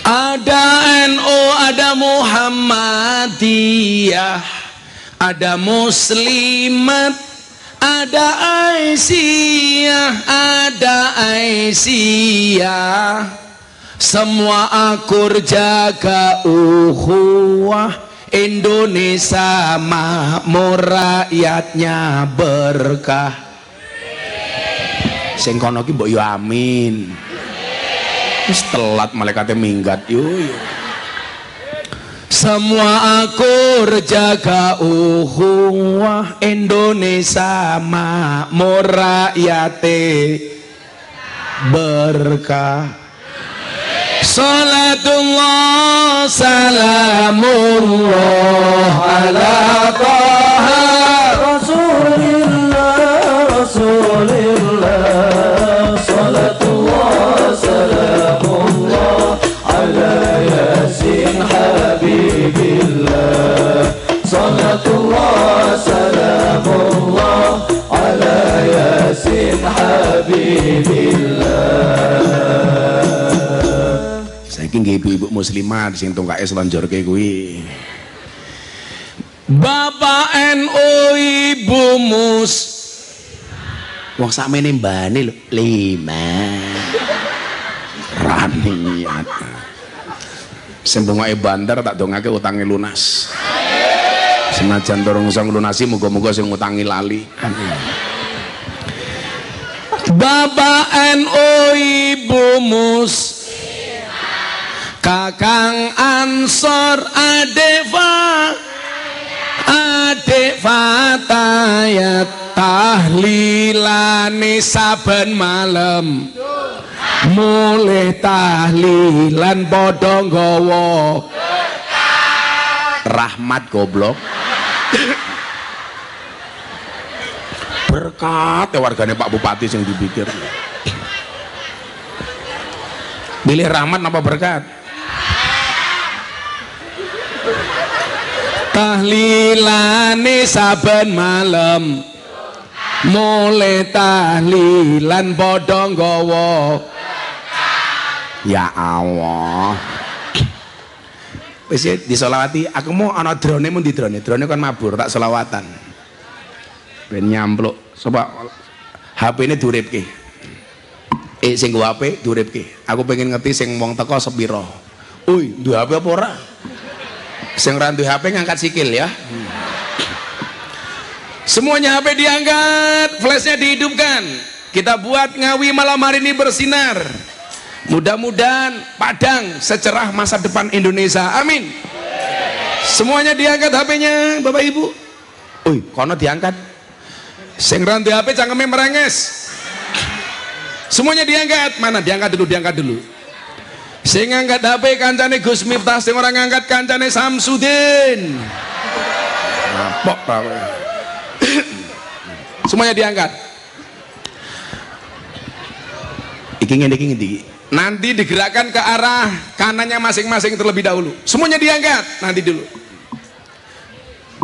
Ada NU, ada Muhammadiyah, ada Muslimat, ada Aisyah, ada Aisyah. Semua akur jaga ukhuwah, Indonesia makmur, rakyatnya berkah. Sing kono ki mbok yo amin. Wis telat malaikate minggat yo. Semua akur jaga ukhuwah, Indonesia makmur, rakyate berkah. Salatullah salamullah ala taha Rasulillah Rasulillah. Salatullah salamullah ala yasin habibillah. Salatullah salamullah ala yasin habibillah. Saiki nggih ibu-ibu muslimat sing tungkake slonjorke kuwi. Bapak NU, Ibu Mus. Wong sakmene mbane lho 5. Raniat. Sembungoke bandar tak dongake utange lunas. Senajan dorong sang lunasi muga-muga sing ngutangi lali. Bapak NU, Ibu Mus. Kakang Ansor, Adek Fatayat, tahlilane saben malam. Mulih tahlilan padha nggawa rahmat goblok. Berkat wargane Pak Bupati sing dipikir. Pilih rahmat apa berkat? Tahlilane saben malam, mulai tahlilan padha nggawa. Ya Allah. Wis disolawati, aku mau ana drone mun di drone kan mabur tak selawatan. Ben nyampluk coba HP-ne duripke. Sing go HP duripke. Aku pengen ngerti sing wong teko sepira. Uy, duwe HP apa ora? Sing randu HP ngangkat sikil ya. Semuanya HP diangkat, flashnya dihidupkan. Kita buat Ngawi malam hari ini bersinar. Mudah-mudahan Padang secerah masa depan Indonesia. Amin. Semuanya diangkat HP-nya, Bapak Ibu. Uy, kono diangkat. Sing randu HP cangkeme merenges. Semuanya diangkat. Mana diangkat dulu, diangkat dulu. Sing ngangkat HP kancane Gus Miftah, sing orang ngangkat kancane Samsudin. Napok pak. Semuanya diangkat. Iki ngene iki. Nanti digerakkan ke arah kanannya masing-masing terlebih dahulu. Semuanya diangkat nanti dulu.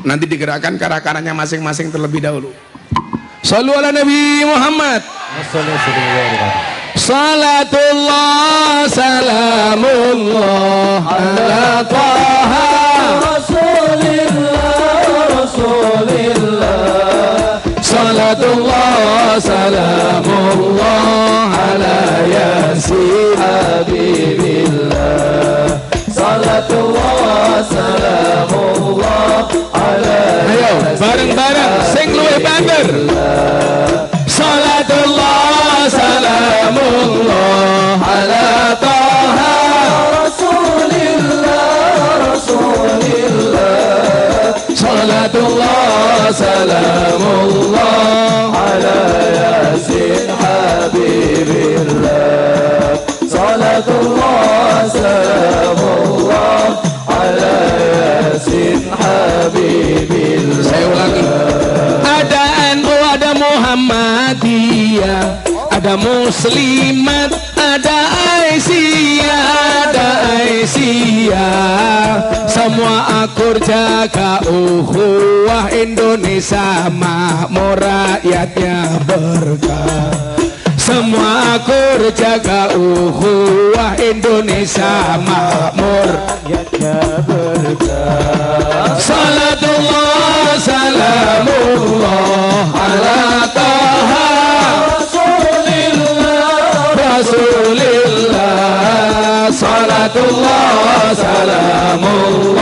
Nanti digerakkan ke arah kanannya masing-masing terlebih dahulu. Shallu ala Nabi Muhammad. Salatullah salamullah ala taha Rasulillah Rasulillah. Salatullah salamullah ala yasin habibillah. Salatullah salamullah ala. Ayo bareng-bareng sing luwih banter. Salatullah salamullah ala taha Rasulillah Rasulillah. Salatullah salamullah ala yasin habibillah. Salatullah salamullah ala yasin habibillah. Saya ulangi. Ada NU, ada Muhammadiyah, ada Muslimat, ada Aisyah, ada Aisyah. Semua akur jaga ukhuwah, Indonesia makmur, rakyatnya berkah. semua akur jaga ukhuwah Indonesia makmur. Salatullah salamullah ala taha Rasulillah. Salatullah salamullah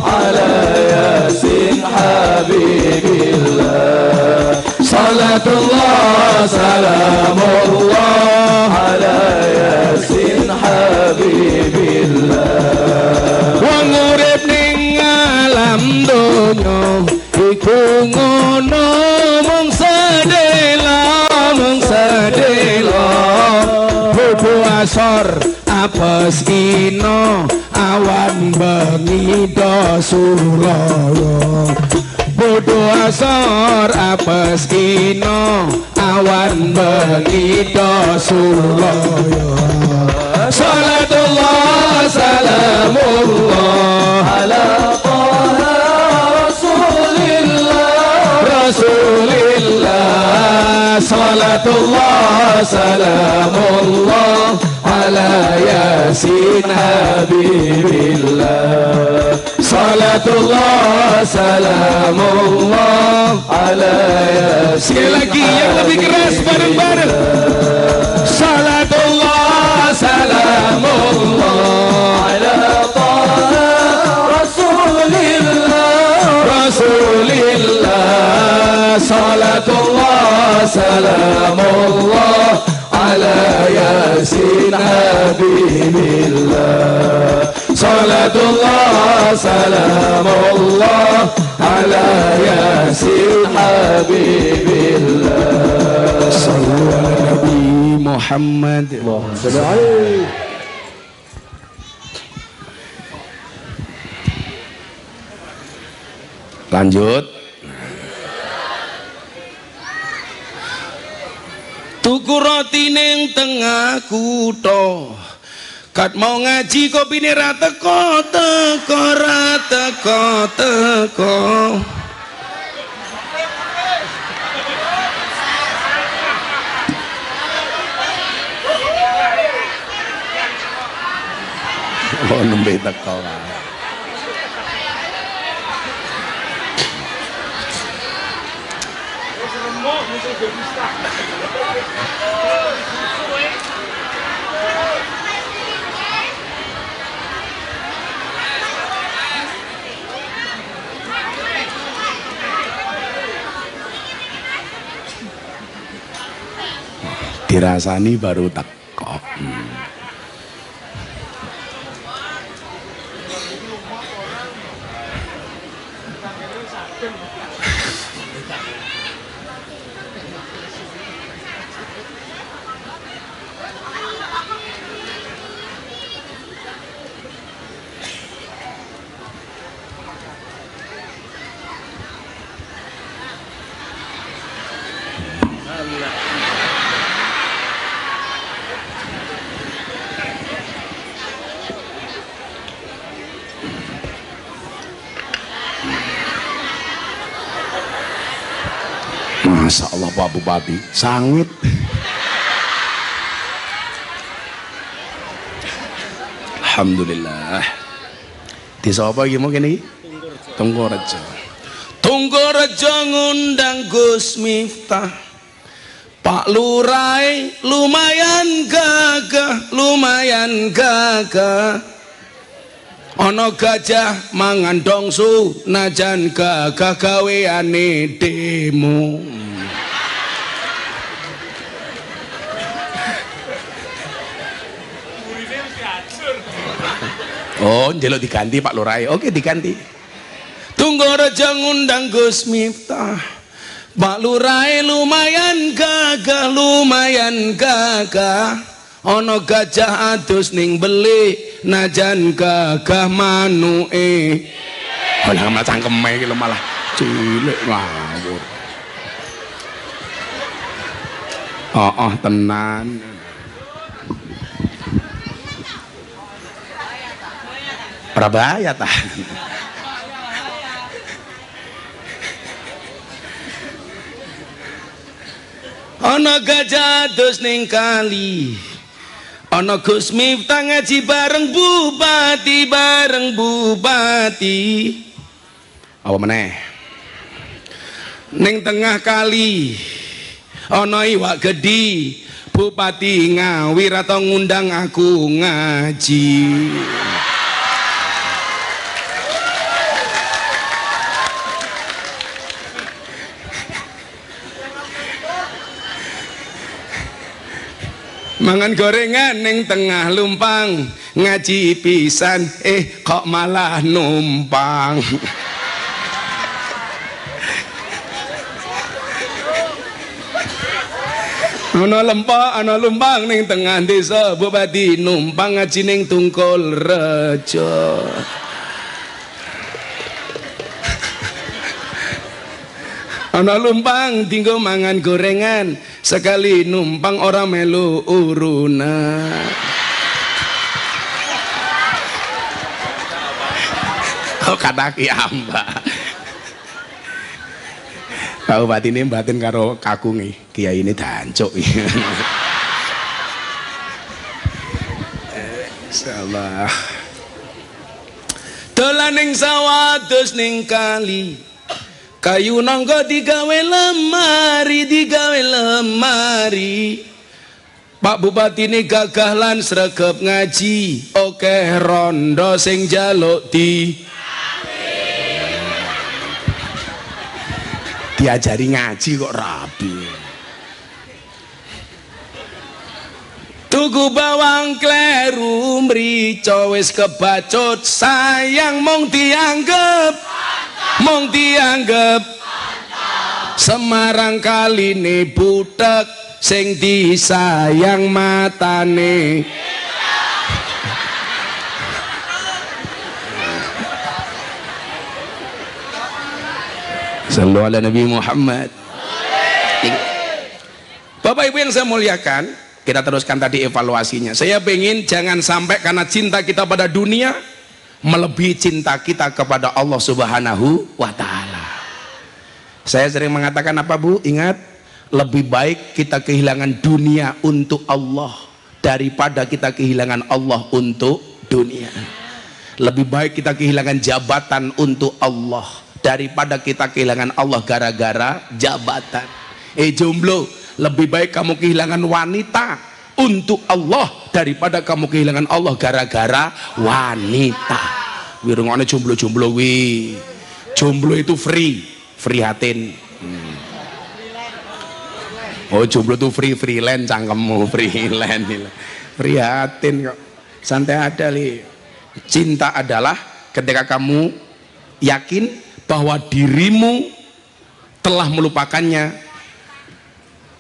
ala yasin habibillah. Salatullah salamullah ala yasin habibillah. Wong urip ning alam donya iku ngono mung sedela bobo asor apes ino awan bengi do suraya. Bodo asor apes ino awan bengi do suraya. Salatullah salamullah ala taha Rasulillah. Salatullah salamullah ala yasin habibillah. Salatullah salamullah ala yasin. Sekali lagi yang lebih keras bareng-bareng. Salatullah salamullah ala taha Rasulillah. Salatullah salamullah ala yasin habibillah. Salatullah salamullah ala yasin habibillah. Sallu ala Nabi Muhammad. Allahumma salli alaihi. Lanjut. Tuku roti ning tengah kutha. Kat mau ngaji kopine ra teko. Oh nembe teko. Dirasani baru teko. Masya Allah Pak Bupati sangit. Alhamdulillah. Desa apa iki mau kene iki? Tunggorejo. Tunggorejo ngundang Gus Miftah. Pak Lurai lumayan gagah. Ono gajah mangan dongsu najan gagah gaweane demo. Oh, njeluk diganti Pak Lurai. Oke, diganti. Tunggorejo ngundang Gus Miftah. Pak Lurai lumayan gagah. Ono gajah adus ning beli najan gagah manuke. Malah malah cangkeme iki lho malah cilik ngawur. Tenan. Ora bahaya tah. Ana gajah dos ning kali, ana Gus Miftah ngaji bareng bupati. Apa meneh? Ning tengah kali ana iwak gedhi, bupati Ngawi atau ngundang aku ngaji. Mangan gorengan ning tengah lumpang, ngaji pisan kok malah numpang. Ana lumpang ning tengah desa, bupati numpang ngaji ning Tungkul Rejo. Ana lumpang tinggo mangan gorengan, sekali numpang orang melu urunan. Kok kata kiamba. Pak Bupati ini batin karo kakungi, kiai ini dancuk. Insyaallah. Dolan ning sawah dos ning kali, kayu nangka digawe lemari. Pak Bupati ini gagah lan sregep ngaji, oke rondo sing jaluk diajari ngaji kok rabi. Tuku bawang kleru mrica wis kebacut, sayang mung dianggep Semarang kaline butek, sing disayang matane. Sallu ala Nabi Muhammad. Bapak Ibu yang saya muliakan, kita teruskan tadi evaluasinya. Saya ingin jangan sampai karena cinta kita pada dunia melebihi cinta kita kepada Allah Subhanahu wa Ta'ala. Saya sering mengatakan apa Bu? Ingat, lebih baik kita kehilangan dunia untuk Allah daripada kita kehilangan Allah untuk dunia. Lebih baik kita kehilangan jabatan untuk Allah daripada kita kehilangan Allah gara-gara jabatan. Jomblo, lebih baik kamu kehilangan wanita untuk Allah daripada kamu kehilangan Allah gara-gara wanita. Wirungane jomblo-jomblo wi. Jomblo itu free hatin. Oh, jomblo itu freelance cangkemmu, freelance. Free hatin kok. Santai ada li. Cinta adalah ketika kamu yakin bahwa dirimu telah melupakannya,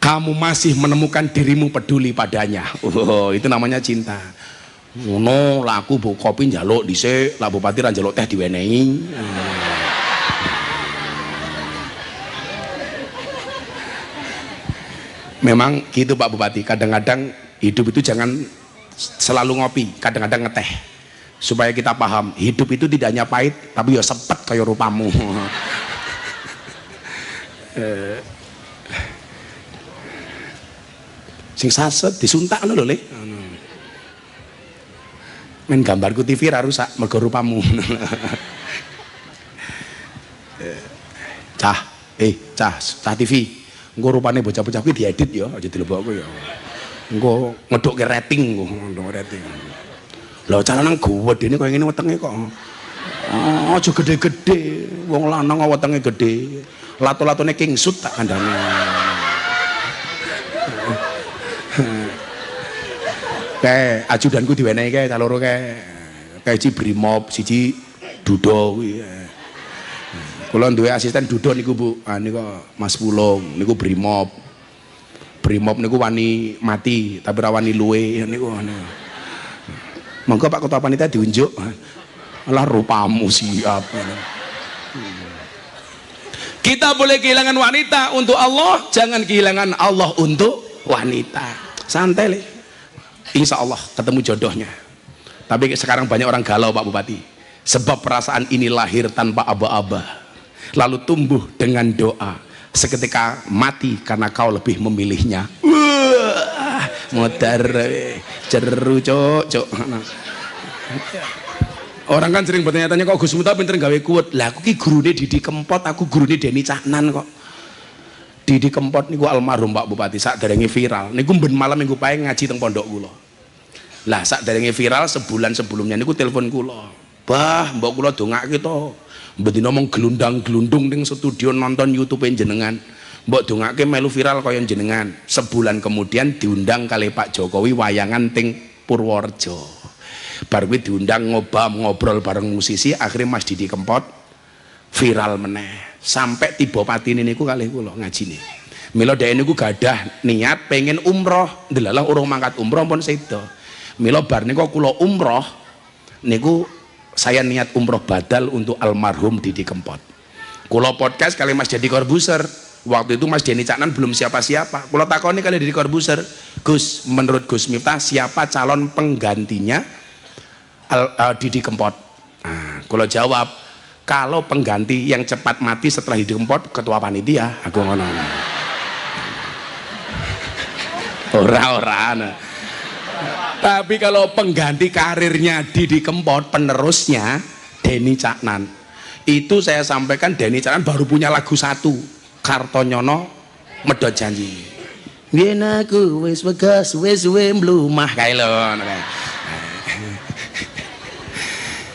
kamu masih menemukan dirimu peduli padanya. Oh, itu namanya cinta. Ngono laku bu kopi njaluk dhisik, lah bupati ra njaluk teh diwenehi. Memang gitu Pak Bupati, kadang-kadang hidup itu jangan selalu ngopi, kadang-kadang ngeteh. Supaya kita paham, hidup itu tidak hanya pahit, tapi ya sepet kayak rupamu. Sing saset disuntak lho Le. Men gambarku TV ra rusak mergo rupamu. Cah TV. Engko rupane bocah-bocah kuwi diedit ya, aja dilebokku ya. Engko ngedukke rating Lho carane gedene koyo ngene wetenge kok. Aja gede-gede, wong lanang wetenge gede. Lato-latone kingsut tak kandhane. Kae ajudanku diwenehi kae ta loro kae. Kae siji Brimob, siji Dudo kuwi. Kula duwe asisten Dudo niku Bu, niku Mas Pulung, niku Brimob. Brimob niku wani mati tapi ra wani luwe niku. Monggo Pak Ketua Panitia diunjuk. Alah rupamu siap. Kita boleh kehilangan wanita untuk Allah, jangan kehilangan Allah untuk wanita. Santai Le. Insya Allah ketemu jodohnya. Tapi sekarang banyak orang galau Pak Bupati. Sebab perasaan ini lahir tanpa aba-aba, lalu tumbuh dengan doa. seketika mati karena kau lebih memilihnya. Wah, modar jeru cok. Orang kan sering bertanya-tanya, kok Gus Miftah pinter gawe kuwet. Lah aku ki gurune Didi Kempot, aku gurune Deni Caknan kok. Didi Kempot niku almarhum Pak Bupati, sakderenge viral niku ben malam minggu pae ngaji teng pondok kula. Lah sakderenge viral sebulan sebelumnya niku telepon kula. Bah, mbok kula dongake to. Mbedina mong gelundang-gelundung ning studio nonton YouTube jenengan. Mbok dongake melu viral kaya jenengan. Sebulan kemudian diundang kali Pak Jokowi wayangan ting Purworejo. Bar kuwi diundang ngobrol bareng musisi, akhirnya Mas Didi Kempot viral meneh. Sampai tiba patine niku kalih kula ngajine. Mila dhek niku gadah niat pengen umroh, ndelalah urung mangkat umroh pun sedo. Mila bar niku kula umroh niku saya niat umroh badal untuk almarhum Didi Kempot. Kula podcast kali Mas Deddy Corbuzier. Waktu itu Mas Deni Caknan belum siapa-siapa. Kula takoni kali Deddy Corbuzier, Gus, menurut Gus Miftah siapa calon penggantinya Didi Kempot? Nah, kula jawab, kalau pengganti yang cepat mati setelah Didi Kempot ketua panitia. Aku ngono. Ora. Tapi kalau pengganti karirnya Didi Kempot, penerusnya Deni Caknan, itu saya sampaikan Deni Caknan baru punya lagu satu, Kartonyono Medhot Janji. Yen aku wis wegas wis suwe mlumah kae lho.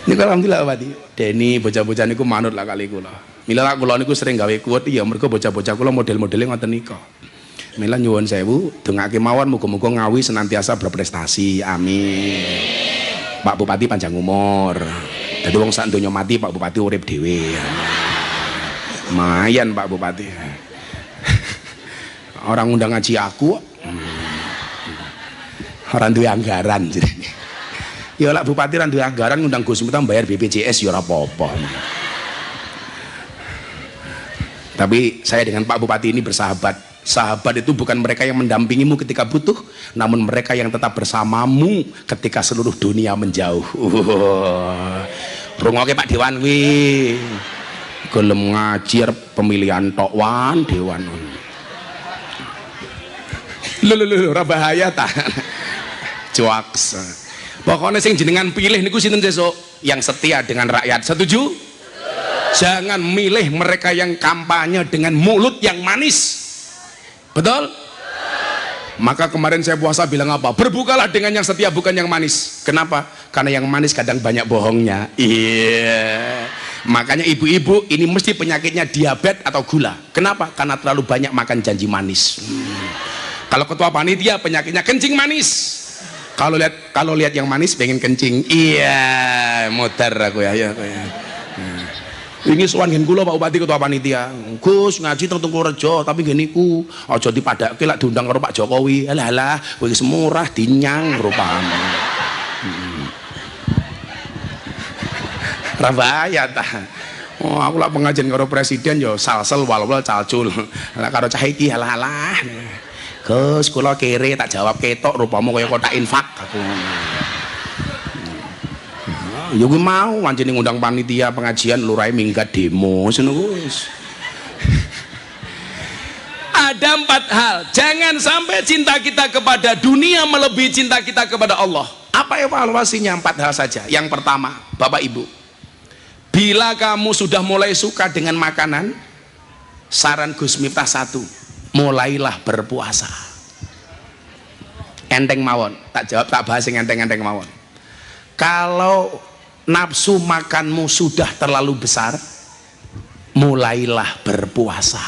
Niku alhamdulillah Bupati. Deni bocah-bocah niku manut lah kali kula. Mila kula niku sering gawe kuwet ya mergo bocah-bocah kula model-modele ngoten nika. Mila nyuwun sewu, dongake mawon muga-muga ngawi senantiasa berprestasi. Amin. Pak Bupati panjang umur. Dadi wong sak donya mati Pak Bupati urip dhewe. Mayan Pak Bupati. Orang undang ngaji aku. Orang duwe anggaran jenenge. Ya lah Bupati ra duwe anggaran ngundang Gus Miftah bayar BPJS ya ora apa-apa. Tapi saya dengan Pak Bupati ini bersahabat. Sahabat itu bukan mereka yang mendampingimu ketika butuh, namun mereka yang tetap bersamamu ketika seluruh dunia menjauh. Rungoke Pak Dewan kuwi. Gelem ngaji pemilihan tok wan Dewan. Lho ora bahaya ta. Cuaks. Pokoknya sing jenengan pilih niku sinten sesuk? Yang setia dengan rakyat. Setuju? Jangan milih mereka yang kampanye dengan mulut yang manis. Betul? Maka kemarin saya puasa bilang apa? Berbukalah dengan yang setia bukan yang manis. Kenapa? Karena yang manis kadang banyak bohongnya. Iya. Makanya ibu-ibu ini mesti penyakitnya diabetes atau gula. Kenapa? Karena terlalu banyak makan janji manis. Kalau ketua panitia penyakitnya kencing manis. Kalau lihat yang manis pengen kencing. Iya, modar aku ya. Ini sowan ngen kula Pak Bupati ketua panitia. Gus ngaji teng Purworejo tapi nggih niku aja dipadake lak diundang karo Pak Jokowi. Alah, kowe wis murah dinyang rupane. Ra bahaya ta. Oh, aku lak pengajian karo presiden yo salsel wal-wal calcul. Lah karo cah iki alah. Gus kula kere tak jawab ketok rupamu kaya kotak infak aku. Ya gue mau wancine ngundang panitia pengajian lurahe minggat demo ngono wis. Ada 4 hal. Jangan sampai cinta kita kepada dunia melebihi cinta kita kepada Allah. Apa evaluasinya? 4 hal saja. Yang pertama, Bapak Ibu, bila kamu sudah mulai suka dengan makanan, saran Gus Miftah 1, mulailah berpuasa. Enteng mawon, tak jawab, tak bahas yang enteng-enteng mawon. Kalau nafsu makanmu sudah terlalu besar, mulailah berpuasa.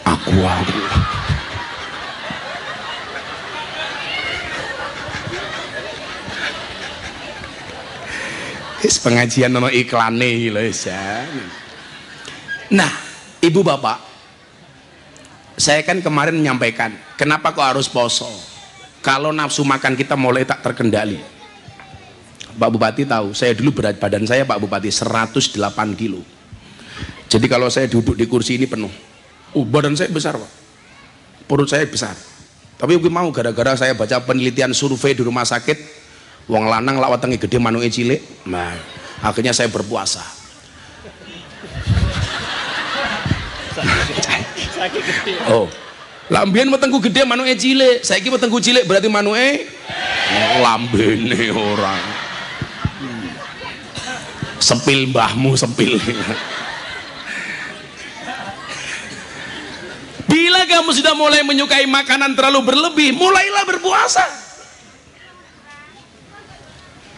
Aku pengajian nono iklane lho ya. Nah, Ibu Bapak, saya kan kemarin menyampaikan kenapa kok harus poso kalau nafsu makan kita mulai tak terkendali. Pak Bupati tahu, saya dulu berat badan saya Pak Bupati 108 kilo. Jadi kalau saya duduk di kursi ini penuh. Badan saya besar Pak, perut saya besar. Tapi gue mau gara-gara saya baca penelitian survei di rumah sakit, wong lanang lak wetenge gede manuke cilik. Nah, Akhirnya saya berpuasa. Oh, lambien wetengku gede manuke cilik. Saiki wetengku cilik berarti manuke lambene orang. Sepil mbahmu sepil. Bila kamu sudah mulai menyukai makanan terlalu berlebih, mulailah berpuasa.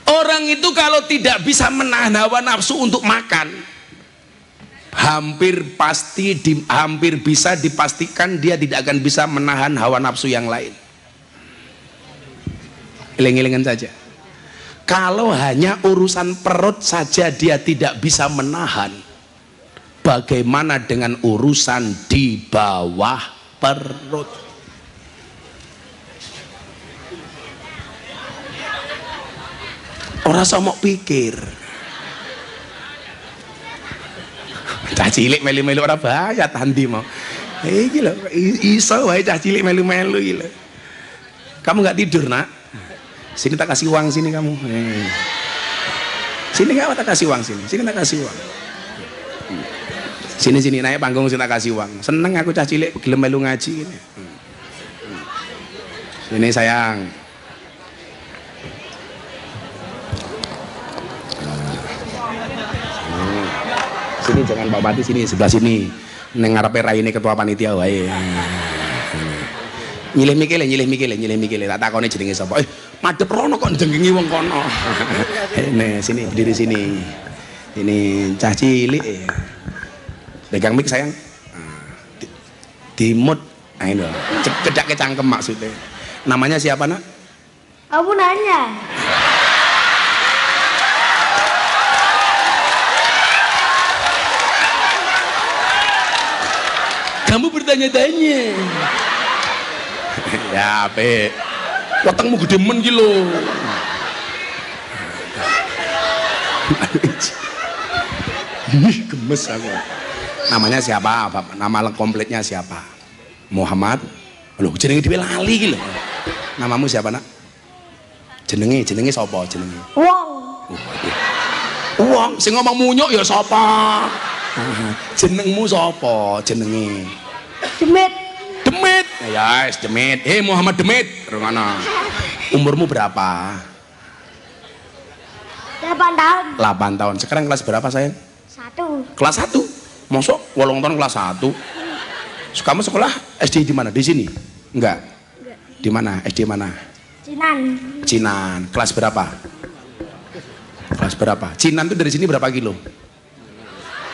Orang itu kalau tidak bisa menahan hawa nafsu untuk makan, hampir bisa dipastikan dia tidak akan bisa menahan hawa nafsu yang lain. Eleng-elengan saja. Kalau hanya urusan perut saja dia tidak bisa menahan, bagaimana dengan urusan di bawah perut? Ora somok pikir. Cah cilik melu-melu ora bahaya tandi mau. Iki lho, iso wae cah cilik melu-melu iki lho. Kamu nggak tidur, Nak? Sini tak kasih uang sini kamu. Sini nggak tak kasih uang sini. Sini tak kasih uang. Sini naik panggung sini tak kasih uang. Seneng aku cah cilik gelem melu ngaji ini. Sini sayang. Sini jangan Pak Bupati, sini sebelah sini. Neng ngarepe raine ketua panitia wae. Nyilih mikile tak takone jenenge sapa. Madhep rono kok jenggengi wong kono. Nih, sini berdiri sini. Ini cah cilik. Pegang mic sayang. Dimut. Nah ini loh. Cedak ke cangkem maksudnya. Namanya siapa, Nak? Kamu nanya. Kamu bertanya-tanya. Ya, Pe. Wetengmu gede men ki lho. Gemes aku. Namanya siapa? Nama kompletnya siapa? Muhammad. Loh, jenenge dhewe lali ki lho. Namamu siapa, Nak? Jenenge sapa jenenge? Wong. Wong sing ngomong munyuk ya sapa? Jenengmu sapa jenenge? Demit. Demit. Ya, yes, Demit. Muhammad Demit. Rungono. Umurmu berapa? 8 tahun. 8 tahun. Sekarang kelas berapa, sayang? 1. Kelas 1. Mosok 8 tahun kelas 1. Kamu sekolah SD di mana? Di sini? Enggak. Di mana? SD mana? Cinan. Kelas berapa? Kelas berapa? Cinan tuh dari sini berapa kilo?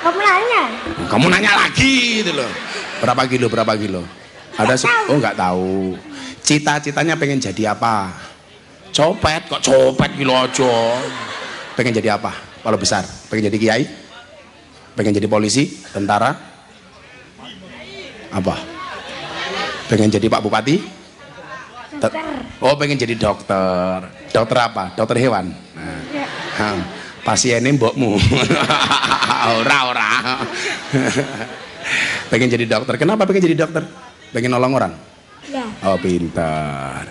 Kamu nanya. Kamu nanya lagi gitu loh. Berapa kilo? Ada oh nggak tahu. Cita-citanya pengen jadi apa? Copet kok copet kilo aja. Pengen jadi apa? Kalau besar, pengen jadi kiai? Pengen jadi polisi, tentara? Apa? Pengen jadi Pak Bupati? Dokter. Oh, pengen jadi dokter. Dokter apa? Dokter hewan. Nah, pasiennya mbokmu. Ora. Pengen jadi dokter. Kenapa pengen jadi dokter? Pengen nolong orang? Ya. Oh, pintar.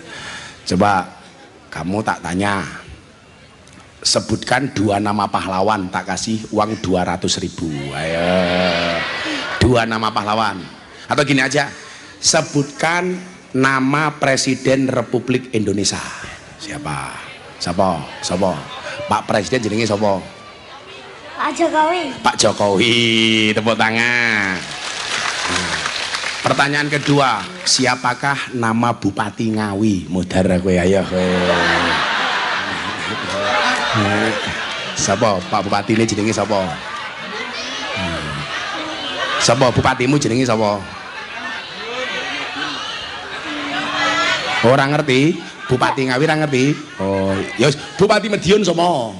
Coba kamu tak tanya. Sebutkan 2 nama pahlawan, tak kasih uang 200.000. Ayo. 2 nama pahlawan. Atau gini aja. Sebutkan nama Presiden Republik Indonesia. Siapa? Pak Presiden jenenge sapa? Pak Jokowi. Pak Jokowi, tepuk tangan. Pertanyaan kedua, siapakah nama Bupati Ngawi? Modar kowe ayo kowe. Sapa Pak Bupati ini jenenge sapa? Sapa bupatimu jenenge sapa? Orang ngerti? Bupati Ngawi ora ngerti? Oh, ya Bupati Madiun sapa?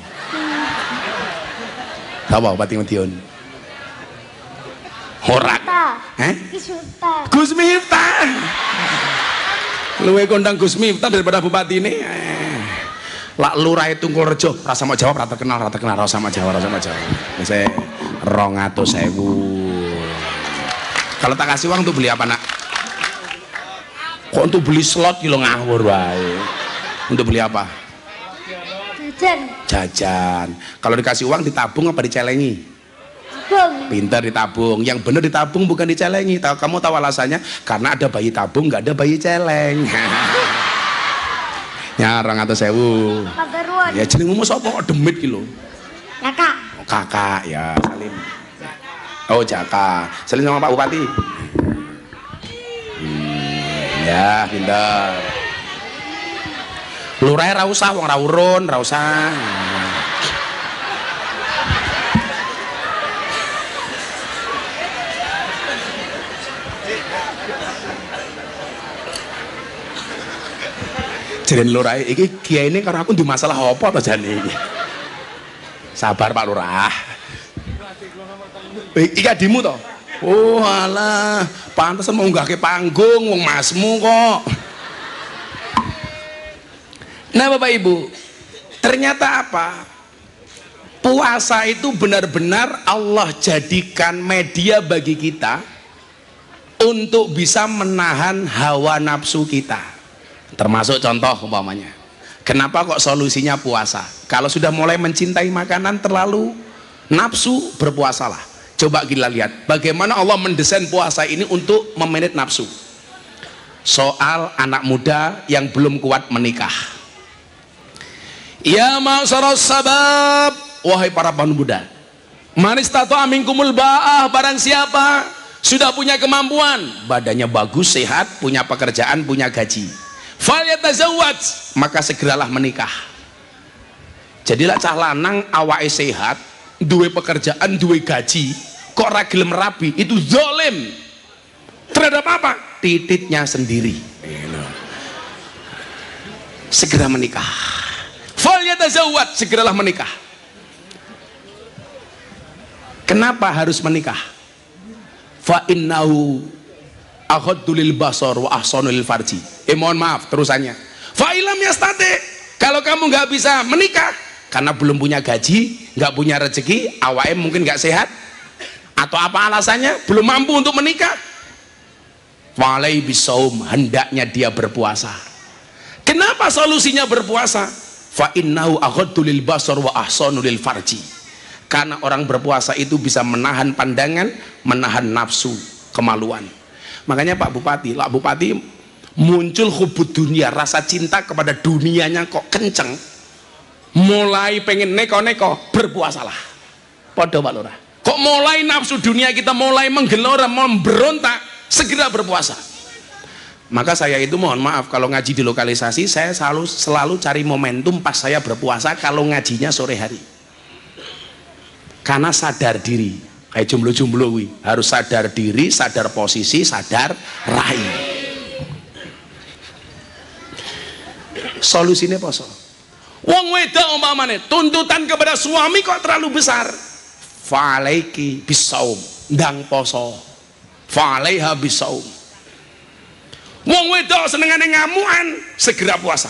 Sapa Bupati Madiun? Ora. Gus Miftah. Luwe kondang Gus Miftah daripada bupati ini. Lak Lurah Tungkulrejo, rasa mau jawab, rasa kenal, rasa mau jawab. Saya 200.000. Kalau tak kasih uang untuk beli apa, Nak? Kok untuk beli slot kilo ngawur wae. Untuk beli apa? Jajan. Jajan. Kalau dikasih uang ditabung apa dicelengi? Abang. Pintar ditabung. Yang benar ditabung bukan dicelengi. Kamu tahu alasannya? Karena ada bayi tabung, nggak ada bayi celeng. Nyarang atau sewu. Pagaruan. Ya jenengmu sapa kok demit ki lho. Kakak. Kakak ya, Salim. Oh, Jaka. Salim sama Pak Bupati. Ya, pintar. Lurah ra usah wong ra urun, ra usah. Jaren lurah iki kiyaine karo aku di masalah apa to jane iki. Sabar Pak Lurah. Iki adimu to? Oh alah, pantesan mau nggahke panggung wong masmu kok. Nah Bapak Ibu, ternyata apa? Puasa itu benar-benar Allah jadikan media bagi kita untuk bisa menahan hawa nafsu kita. Termasuk contoh umpamanya, kenapa kok solusinya puasa? Kalau sudah mulai mencintai makanan terlalu nafsu, berpuasalah. Coba kita lihat bagaimana Allah mendesain puasa ini untuk memanage nafsu. Soal anak muda yang belum kuat menikah. Ya ma'syaras sabab, wahai para pemuda, man istata'a minkumul ba'ah, barang siapa sudah punya kemampuan, badannya bagus, sehat, punya pekerjaan, punya gaji, falyatazawwaj, maka segeralah menikah. Jadilah cah lanang awake sehat, duwe pekerjaan, duwe gaji, kok ra gelem rabi, itu zalim terhadap apa? Tititnya sendiri. Segera menikah. Falyatazawwaj, segeralah menikah. Kenapa harus menikah? Fa innahu aghaddu lil basar wa ahsanu lil farji. Mohon maaf terusannya. Fa ilam yastati, kalau kamu nggak bisa menikah karena belum punya gaji, nggak punya rezeki, awake mungkin nggak sehat, atau apa alasannya belum mampu untuk menikah, falai bisaum, hendaknya dia berpuasa. Kenapa solusinya berpuasa? Fa innahu aghaddu lil basar wa ahsanu lil farji. Karena orang berpuasa itu bisa menahan pandangan, menahan nafsu, kemaluan. Makanya Pak Bupati muncul hubud dunia, rasa cinta kepada dunianya kok kenceng, mulai pengen neko-neko, berpuasalah. Podo Pak Lurah. Kok mulai nafsu dunia kita mulai menggelora, memberontak, segera berpuasa. Maka saya itu mohon maaf kalau ngaji di lokalisasi, saya selalu cari momentum pas saya berpuasa kalau ngajinya sore hari. Karena sadar diri, kayak jomblo-jomblo harus sadar diri, sadar posisi, sadar rai. Solusinya poso. Wong wedok umpamane tuntutan kepada suami kok terlalu besar. Falaiki bisaum, ndang poso. Falaiha bisaum. Wong wedok senengane ngamuan, segera puasa.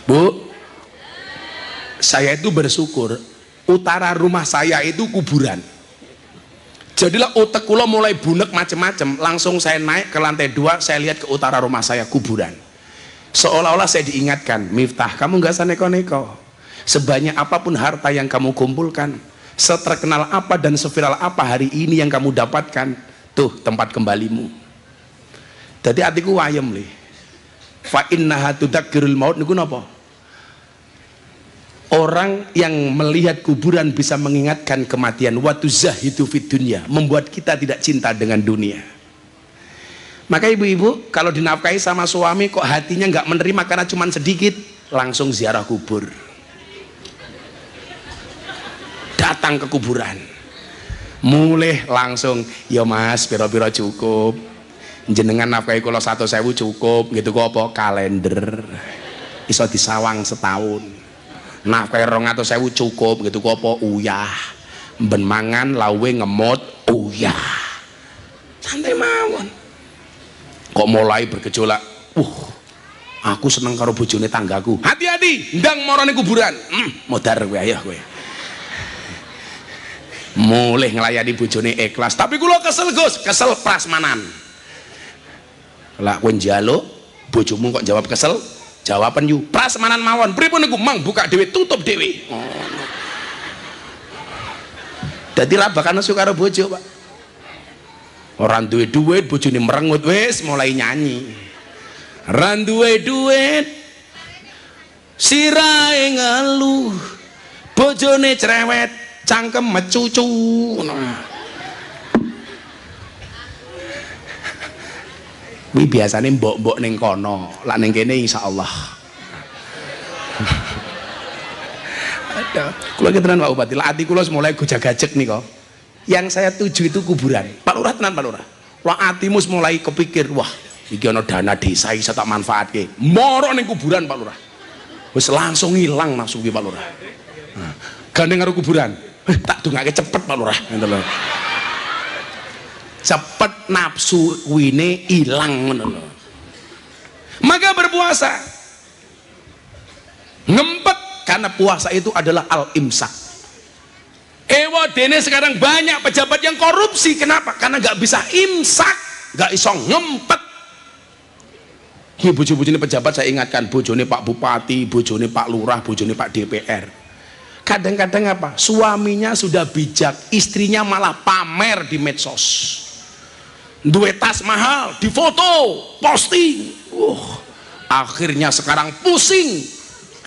Bu, saya itu bersyukur utara rumah saya itu kuburan. Jadilah otak kula mulai bunek macem-macem, langsung saya naik ke lantai 2, saya lihat ke utara rumah saya kuburan. Seolah-olah saya diingatkan, Miftah, kamu nggak usah neko-neko. Sebanyak apapun harta yang kamu kumpulkan, seterkenal apa dan seviral apa hari ini yang kamu dapatkan, tuh tempat kembalimu. Jadi hatiku wayem li. Fa innaha tudzakirul maut niku napa? Orang yang melihat kuburan bisa mengingatkan kematian. Wa tuzahidu fid dunya, membuat kita tidak cinta dengan dunia. Maka ibu-ibu kalau dinafkahi sama suami kok hatinya nggak menerima karena cuma sedikit, langsung ziarah kubur. Datang ke kuburan. Mulai langsung, ya mas, piro-piro cukup, jenengan nafkahi kula 1.000 cukup, gitu kok apa kalender, iso disawang setahun, nafkahi 200.000 cukup, gitu kok apa uyah, ben mangan lawe ngemot uyah, santai mawon. Kok mulai bergejolak, aku seneng karo bojone tanggaku, hati-hati, ndang marane kuburan, modar kowe, ayo kowe. Mulai ngelayani bojone ikhlas, tapi kula kesel Gus, kesel prasmanan. Lah kowe njaluk bojomu kok jawab kesel, Jawaban yu prasmanan mawon pripun niku mang buka dhewe tutup dhewe. Dadi ra bakal nesu karo bojo, Pak. Ora duwe duit, bojone merengut wis mulai nyanyi. Ra duwe duit, sirahe ngeluh, bojone cerewet, cangkem mecucu. Kuwi biasane mbok-mbok ning kono, lak ning kene insyaallah. Ada. Kula ketenan Pak Bupati, lak ati kula mulai gojag-gajeg nika. Yang saya tuju itu kuburan. Pak Lurah tenan Pak Lurah. Lak atimu mulai kepikir, wah, iki ana dana desa iso tak manfaatke. Moro ning kuburan Pak Lurah. Wis langsung ilang nafsu ki Pak Lurah. Nah, gandeng karo kuburan. Tak dongake cepet Pak Lurah. Ngoten lho. Cepet nafsu wine hilang ngono lho. Maka berpuasa ngempet, karena puasa itu adalah al-imsak. Dene sekarang banyak pejabat yang korupsi. Kenapa? Karena nggak bisa imsak, nggak iso ngempet. Ini bojo-bojone pejabat saya ingatkan, bojone Pak Bupati, bojone Pak Lurah, bojone Pak DPR. Kadang-kadang apa? Suaminya sudah bijak, istrinya malah pamer di medsos. Duwe tas mahal, difoto, posting. Akhirnya sekarang pusing,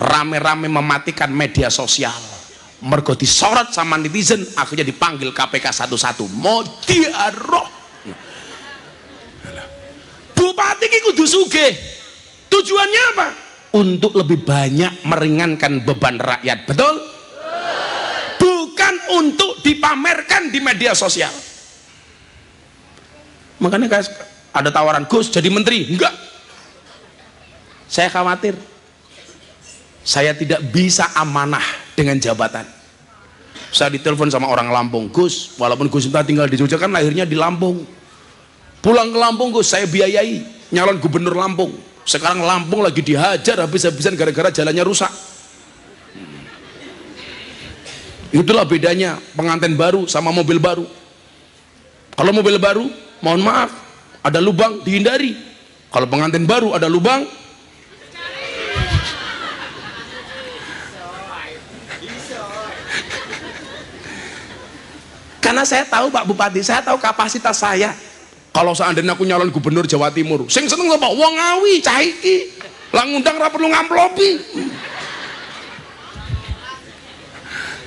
rame-rame mematikan media sosial. Mergo disorot sama netizen, akhirnya dipanggil KPK satu-satu. Mau diaroh. Bupati ki kudu sugih. Tujuannya apa? Untuk lebih banyak meringankan beban rakyat. Betul? Bukan untuk dipamerkan di media sosial. Makanya guys, ada tawaran Gus jadi menteri, enggak. Saya khawatir saya tidak bisa amanah dengan jabatan. Saya ditelepon sama orang Lampung, Gus, walaupun Gus entah tinggal di Jogja, kan lahirnya di Lampung. Pulang ke Lampung Gus, saya biayai nyalon gubernur Lampung. Sekarang Lampung lagi dihajar habis-habisan gara-gara jalannya rusak. Itulah bedanya pengantin baru sama mobil baru. Kalau mobil baru, mohon maaf, ada lubang dihindari. Kalau pengantin baru ada lubang, karena saya tahu Pak Bupati, saya tahu kapasitas saya. Kalau seandainya aku nyalon gubernur Jawa Timur, sing seneng apa? Wong Ngawi, cah iki. Lah ngundang ra perlu ngamplopi.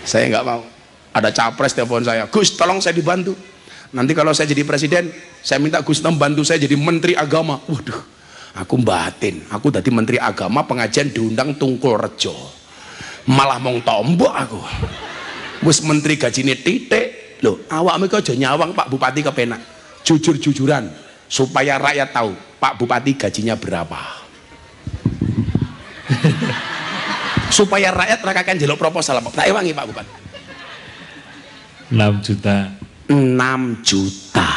Saya nggak mau. Ada capres telepon saya, Gus, tolong saya dibantu. Nanti kalau saya jadi presiden, saya minta Gus membantu saya jadi menteri agama. Waduh, aku batin. Aku tadi menteri agama, pengajian diundang Tungkul Rejo. Malah mong tombok aku. Wis menteri gajine titik. Loh, awakmu kok aja nyawang Pak Bupati kepenak. Jujur-jujuran supaya rakyat tahu Pak Bupati gajinya berapa. Supaya rakyat rakakan jeluk proposal apa? Tak ewangi Pak Bupati. 6 juta. 6 juta.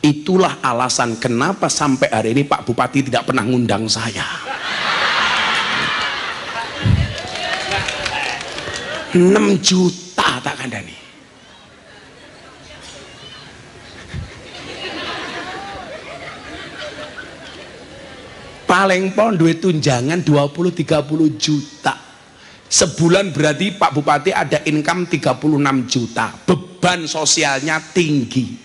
Itulah alasan kenapa sampai hari ini Pak Bupati tidak pernah ngundang saya. 6 juta tak kandani. Paling pon duit tunjangan 20-30 juta. Sebulan berarti Pak Bupati ada income 36 juta. Beban sosialnya tinggi.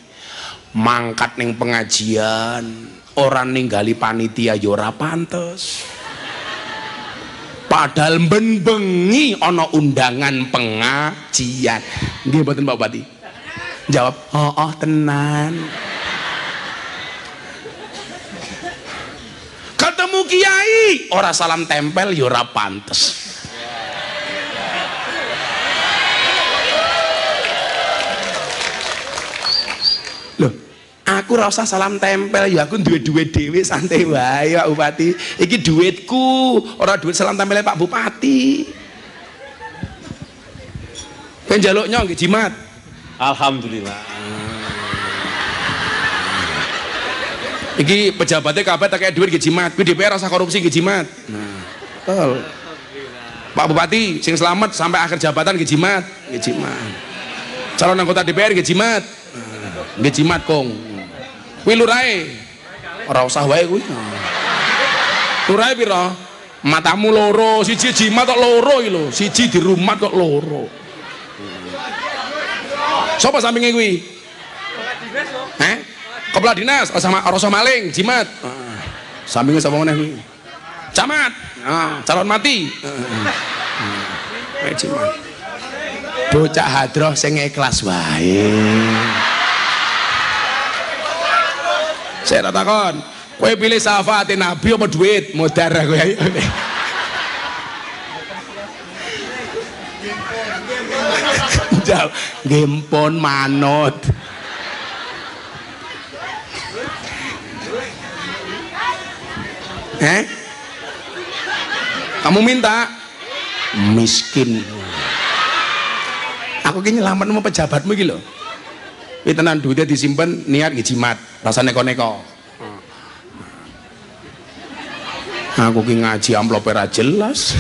Mangkat ning pengajian, orang ninggali panitia yo ora pantes. Padahal bengi ana undangan pengajian. Nggih mboten Pak Bupati? Jawab, "Oh, tenan." Ketemu kiai, ora salam tempel ya ora pantes. Loh, aku ora usah salam tempel ya, aku duwe duit dhewe santai wae Pak Bupati. Iki duitku, ora duit salam tempel Pak Bupati. Kan njaluknya nggih jimat. Alhamdulillah. Iki pejabatnya kabeh tak kayak duit nggih jimat. Kuwi DPR rasa korupsi nggih jimat. Nah, betul. Pak Bupati sing selamat sampai akhir jabatan nggih jimat, nggih jimat. Calon anggota DPR nggih jimat. Nggih jimat kong. Kuwi lurahe. Ora usah wae kuwi. Lurahe pira? Matamu loro, siji jimat kok loro iki lho, siji di rumah kok loro. Sopo sampinge kuwi? Kepala dinas, rasa maling, jimat. Sampinge sapa meneh kuwi? Camat. Calon mati. Jimat. Bocah hadroh sing ikhlas wae. Saya takon, kowe pilih syafaat Nabi apa duit? Modar kowe ayo. Jauh, gempon manut. Kamu minta miskin. Aku ki nyelamet sama pejabatmu iki lho. Kuwi tenan duitnya disimpen niat ngejimat, rasa neko-neko. Aku ki ngaji amplop ora jelas.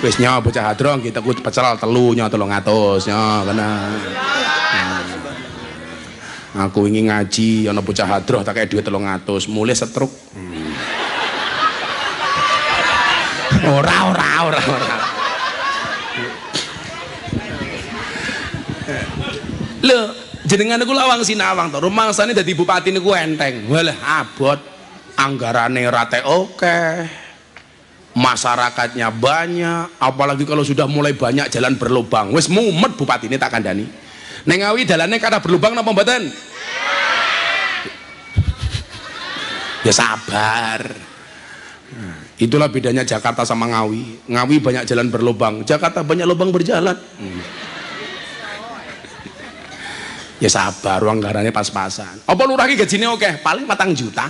Wis nyawa bocah hadrong kita ku pecel telu nyawa 300 nyawa kena. Aku ingin ngaji ana bocah hadroh tak kaya duit 300 mulai setruk. Ora. Lho, jenengan niku lawang sinawang to. Rumangsane dadi bupati niku enteng. Walah abot. Anggarane rate oke. Masyarakatnya banyak, apalagi kalau sudah mulai banyak jalan berlubang. Wis mumet bupati ini tak kandhani. Ning Ngawi dalane kada berlubang napa mboten? Ya sabar. Itulah bedanya Jakarta sama Ngawi. Ngawi banyak jalan berlubang, Jakarta banyak lubang berjalan. Ya sabar, anggarannya pas-pasan. Apa lurah iki gajine oke? Paling 4 juta.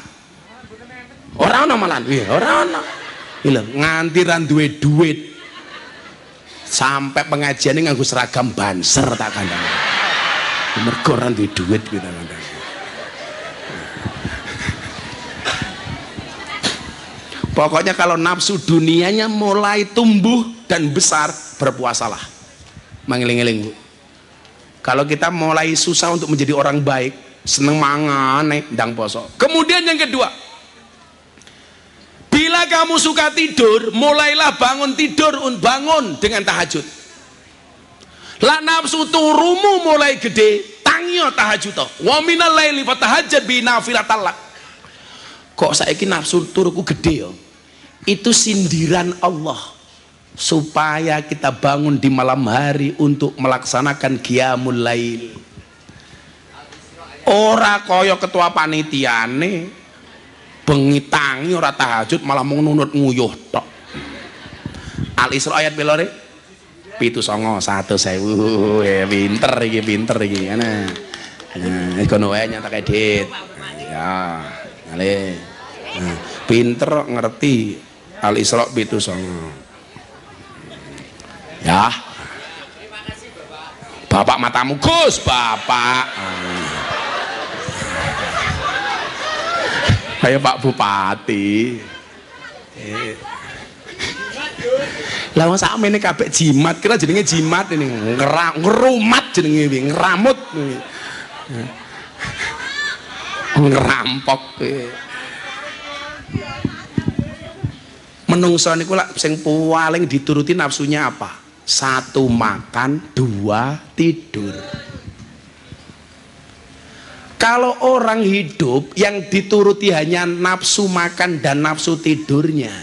Ora ono malan. Iya, ora ono. Lho, nganti ra duwe duit. Sampai pengajiane nganggo seragam banser tak kandhani. Mergo ra duwe duit kita kandhani. Pokoknya kalau nafsu dunianya mulai tumbuh dan besar, berpuasalah. Mengeling-eling, Bu. Kalau kita mulai susah untuk menjadi orang baik, seneng mangan, ndang poso. Kemudian yang kedua, bila kamu suka tidur, mulailah bangun dengan tahajud. La nafsu turumu mulai gede, tangio tahajud. Wa minal laili fatahajjad bi nafilatallah. Kok saiki nafsu turuku gede ya? Itu sindiran Allah supaya kita bangun di malam hari untuk melaksanakan qiyamul lail. Ora kaya ketua panitiane bengi tangi ora tahajud malah mau nunut nguyuh tok. Al-Isra ayat pelore 791.000. Ya pinter iki ana. Nah, kono wae nyatak edit. Ya, ngale. Pinter ngerti Al-Isra 791. Ya, Bapak matamu Gus, Bapak. Kayak Pak Bupati. Lah wong sakmene kabeh jimat, kira jenenge jimat ini ngerumat jenenge iki, ngeramut. Ngerampok. Menungso niku lak sing paling dituruti nafsunya apa? 1 makan, 2 tidur. Kalau orang hidup yang dituruti hanya nafsu makan dan nafsu tidurnya,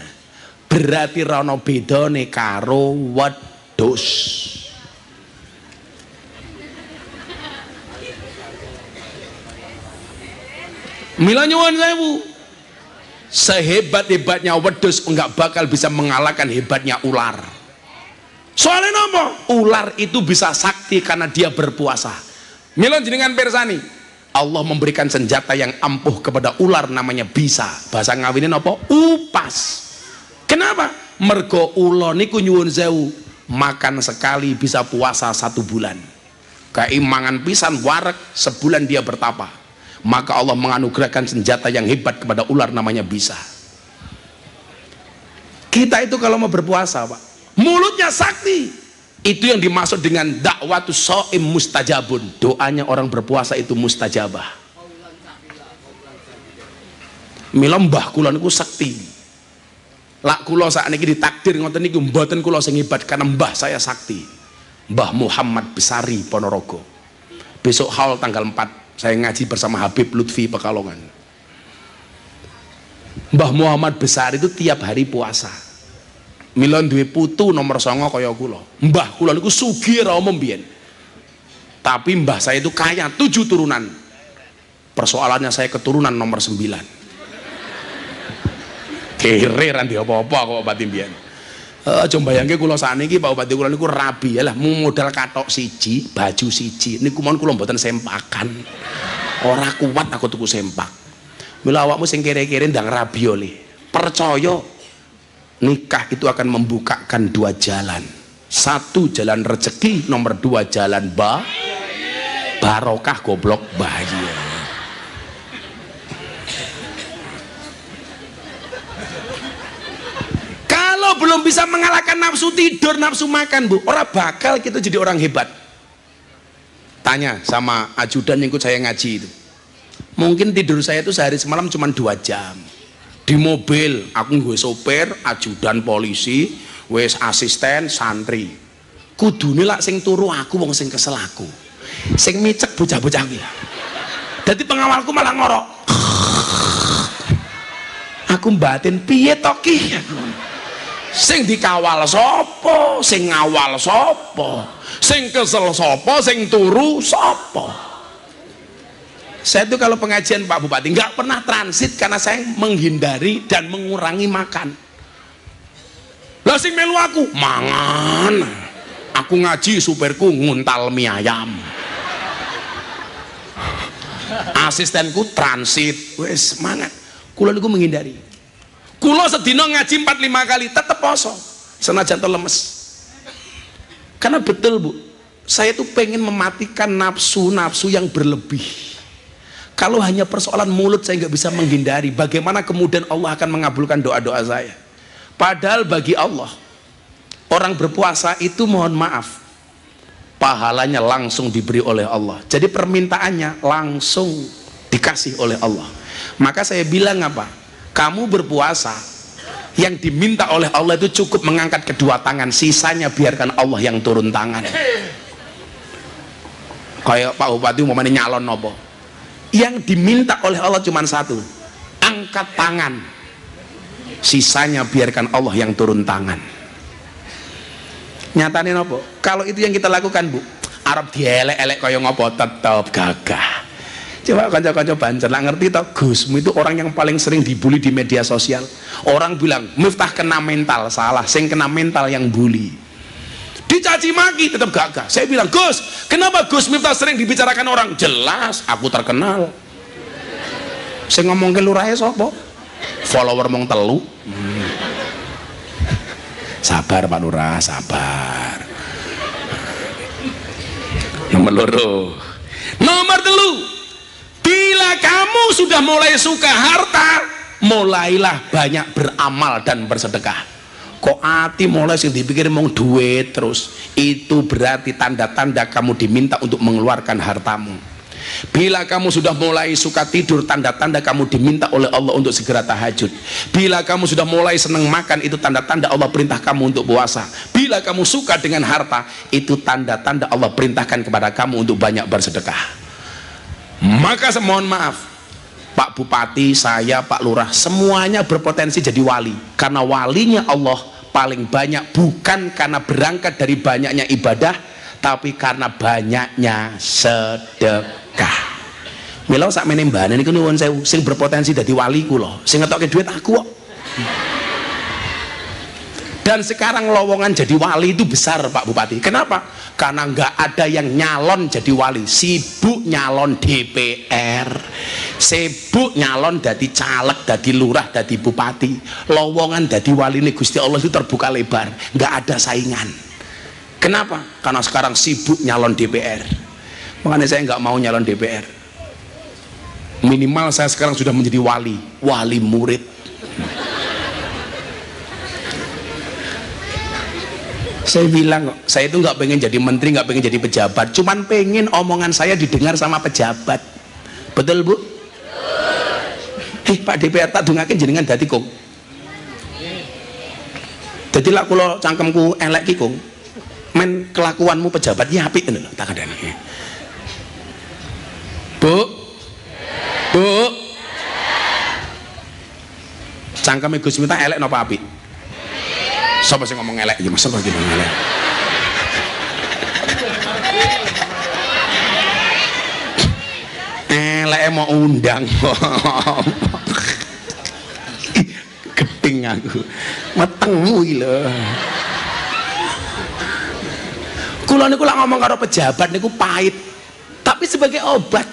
berarti rono bedane karo wedhus. Mila nyuwun sewu, sehebat-hebatnya wedhus enggak bakal bisa mengalahkan hebatnya ular. Soalnya nopo? Ular itu bisa sakti karena dia berpuasa. Mila jenengan pirsani, Allah memberikan senjata yang ampuh kepada ular namanya bisa. Bahasa ngawine nopo? Upas. Kenapa? Mergo ulo niku nyuwun sewu, makan sekali bisa puasa 1 bulan. Keimangan pisan warek sebulan dia bertapa. Maka Allah menganugerahkan senjata yang hebat kepada ular namanya bisa. Kita itu kalau mau berpuasa, Pak, mulutnya sakti. Itu yang dimaksud dengan dakwatus shaim mustajabun. Doanya orang berpuasa itu mustajabah. Mila mbah kula niku sekti. Lak kula sakniki ditakdir ngoten niku mboten kula sing hebat karena mbah saya sakti. Mbah Muhammad Besari Ponorogo. Besok haul tanggal 4 saya ngaji bersama Habib Lutfi Pekalongan. Mbah Muhammad Besari itu tiap hari puasa. Mila duwe putu nomor 9 kaya kula. Mbah kula niku sugih ra umum mbiyen. Tapi mbah saya itu kaya 7 turunan. Persoalannya saya keturunan nomor 9. Kere ra ndek apa-apa kok Bupati mbiyen. Aja mbayangke kula sakniki Pak Bupati kula niku rabi lah modal katok siji, baju siji. Niku mon kula mboten sempakan. Ora kuat aku tuku sempak. Mila awakmu sing kere-kere ndang rabi oleh. Percaya nikah itu akan membukakan 2 jalan. 1 jalan rezeki, nomor 2 jalan barokah goblok bahagia. Belum bisa mengalahkan nafsu tidur, nafsu makan, Bu, orang bakal kita jadi orang hebat. Tanya sama ajudan yang ikut saya ngaji itu, mungkin tidur saya itu sehari semalam cuma 2 jam. Di mobil aku gue sopir, ajudan polisi, wes asisten santri. Kudune lak sing turu aku, wong sing kesel aku, sing micek bocah-bocah iki. Dadi pengawalku malah ngorok. Aku batin piye to ki? Sing dikawal sapa, sing ngawal sapa, sing kesel sapa, sing turu sapa. Saya itu kalau pengajian Pak Bupati nggak pernah transit karena saya menghindari dan mengurangi makan. Lah sing melu aku mangan, aku ngaji supirku nguntal mie ayam, asistenku transit, wes mangan. Kula niku menghindari. Kulo sedina ngaji 4-5 kali tetep poso senajan lemes. Karena betul Bu, saya tuh pengen mematikan nafsu-nafsu yang berlebih. Kalau hanya persoalan mulut saya nggak bisa menghindari. Bagaimana kemudian Allah akan mengabulkan doa-doa saya? Padahal bagi Allah, orang berpuasa itu mohon maaf, pahalanya langsung diberi oleh Allah. Jadi permintaannya langsung dikasih oleh Allah. Maka saya bilang apa? Kamu berpuasa, yang diminta oleh Allah itu cukup mengangkat kedua tangan, sisanya biarkan Allah yang turun tangan. Kayak Pak Bupati umpamanya nyalon nopo, yang diminta oleh Allah cuma 1, angkat tangan, sisanya biarkan Allah yang turun tangan. Nyatanya nopo, kalau itu yang kita lakukan Bu, Arab dielek-elek kaya ngopo tetap gagah. Coba kanca-kanca Banjar lah ngerti toh, Gusmu itu orang yang paling sering dibully di media sosial. Orang bilang Miftah kena mental, salah, sing kena mental yang bully. Dicaci maki tetap gagah. Saya bilang, Gus, kenapa Gus Miftah sering dibicarakan orang? Jelas aku terkenal. Saya ngomong ke lurahe sapa? Follower mong telu. Sabar Pak Lurah, sabar. Nomor 2. Nomor 3. Bila kamu sudah mulai suka harta, mulailah banyak beramal dan bersedekah. Kok hati mulai sing dipikir mau duit terus, itu berarti tanda-tanda kamu diminta untuk mengeluarkan hartamu. Bila kamu sudah mulai suka tidur, tanda-tanda kamu diminta oleh Allah untuk segera tahajud. Bila kamu sudah mulai senang makan, itu tanda-tanda Allah perintah kamu untuk puasa. Bila kamu suka dengan harta, itu tanda-tanda Allah perintahkan kepada kamu untuk banyak bersedekah. Maka mohon maaf Pak Bupati, saya, Pak Lurah, semuanya berpotensi jadi wali. Karena walinya Allah paling banyak bukan karena berangkat dari banyaknya ibadah, tapi karena banyaknya sedekah. Mila sak meneh mbane niku nuwun sewu, sing berpotensi dadi wali kula, sing ngetokke duit aku kok. Dan sekarang lowongan jadi wali itu besar Pak Bupati. Kenapa? Karena nggak ada yang nyalon jadi wali, sibuk nyalon DPR, sibuk nyalon dadi caleg, dadi lurah, dadi bupati. Lowongan dadi wali ini Gusti Allah itu terbuka lebar, nggak ada saingan. Kenapa? Karena sekarang sibuk nyalon DPR. Makanya saya nggak mau nyalon DPR. Minimal saya sekarang sudah menjadi wali murid. Saya bilang kok, saya itu nggak pengen jadi menteri, nggak pengen jadi pejabat, cuman pengen omongan saya didengar sama pejabat. Betul Bu? Pak DPR tak dongake jenengan dadi Kong. Dadi lak kula cangkemku elek ki Kong. Men kelakuanmu pejabat ya apik ngono lho tak kandhani. Bu. Bu. Cangkeme Gus Miftah elek napa apik? Sapa sing ngomong elek iki Mas? Sapa iki ngomong elek? Elek mau undang. Gedeng aku. Metengmu iki lho. Kula niku lak ngomong karo pejabat niku pahit. Tapi sebagai obat.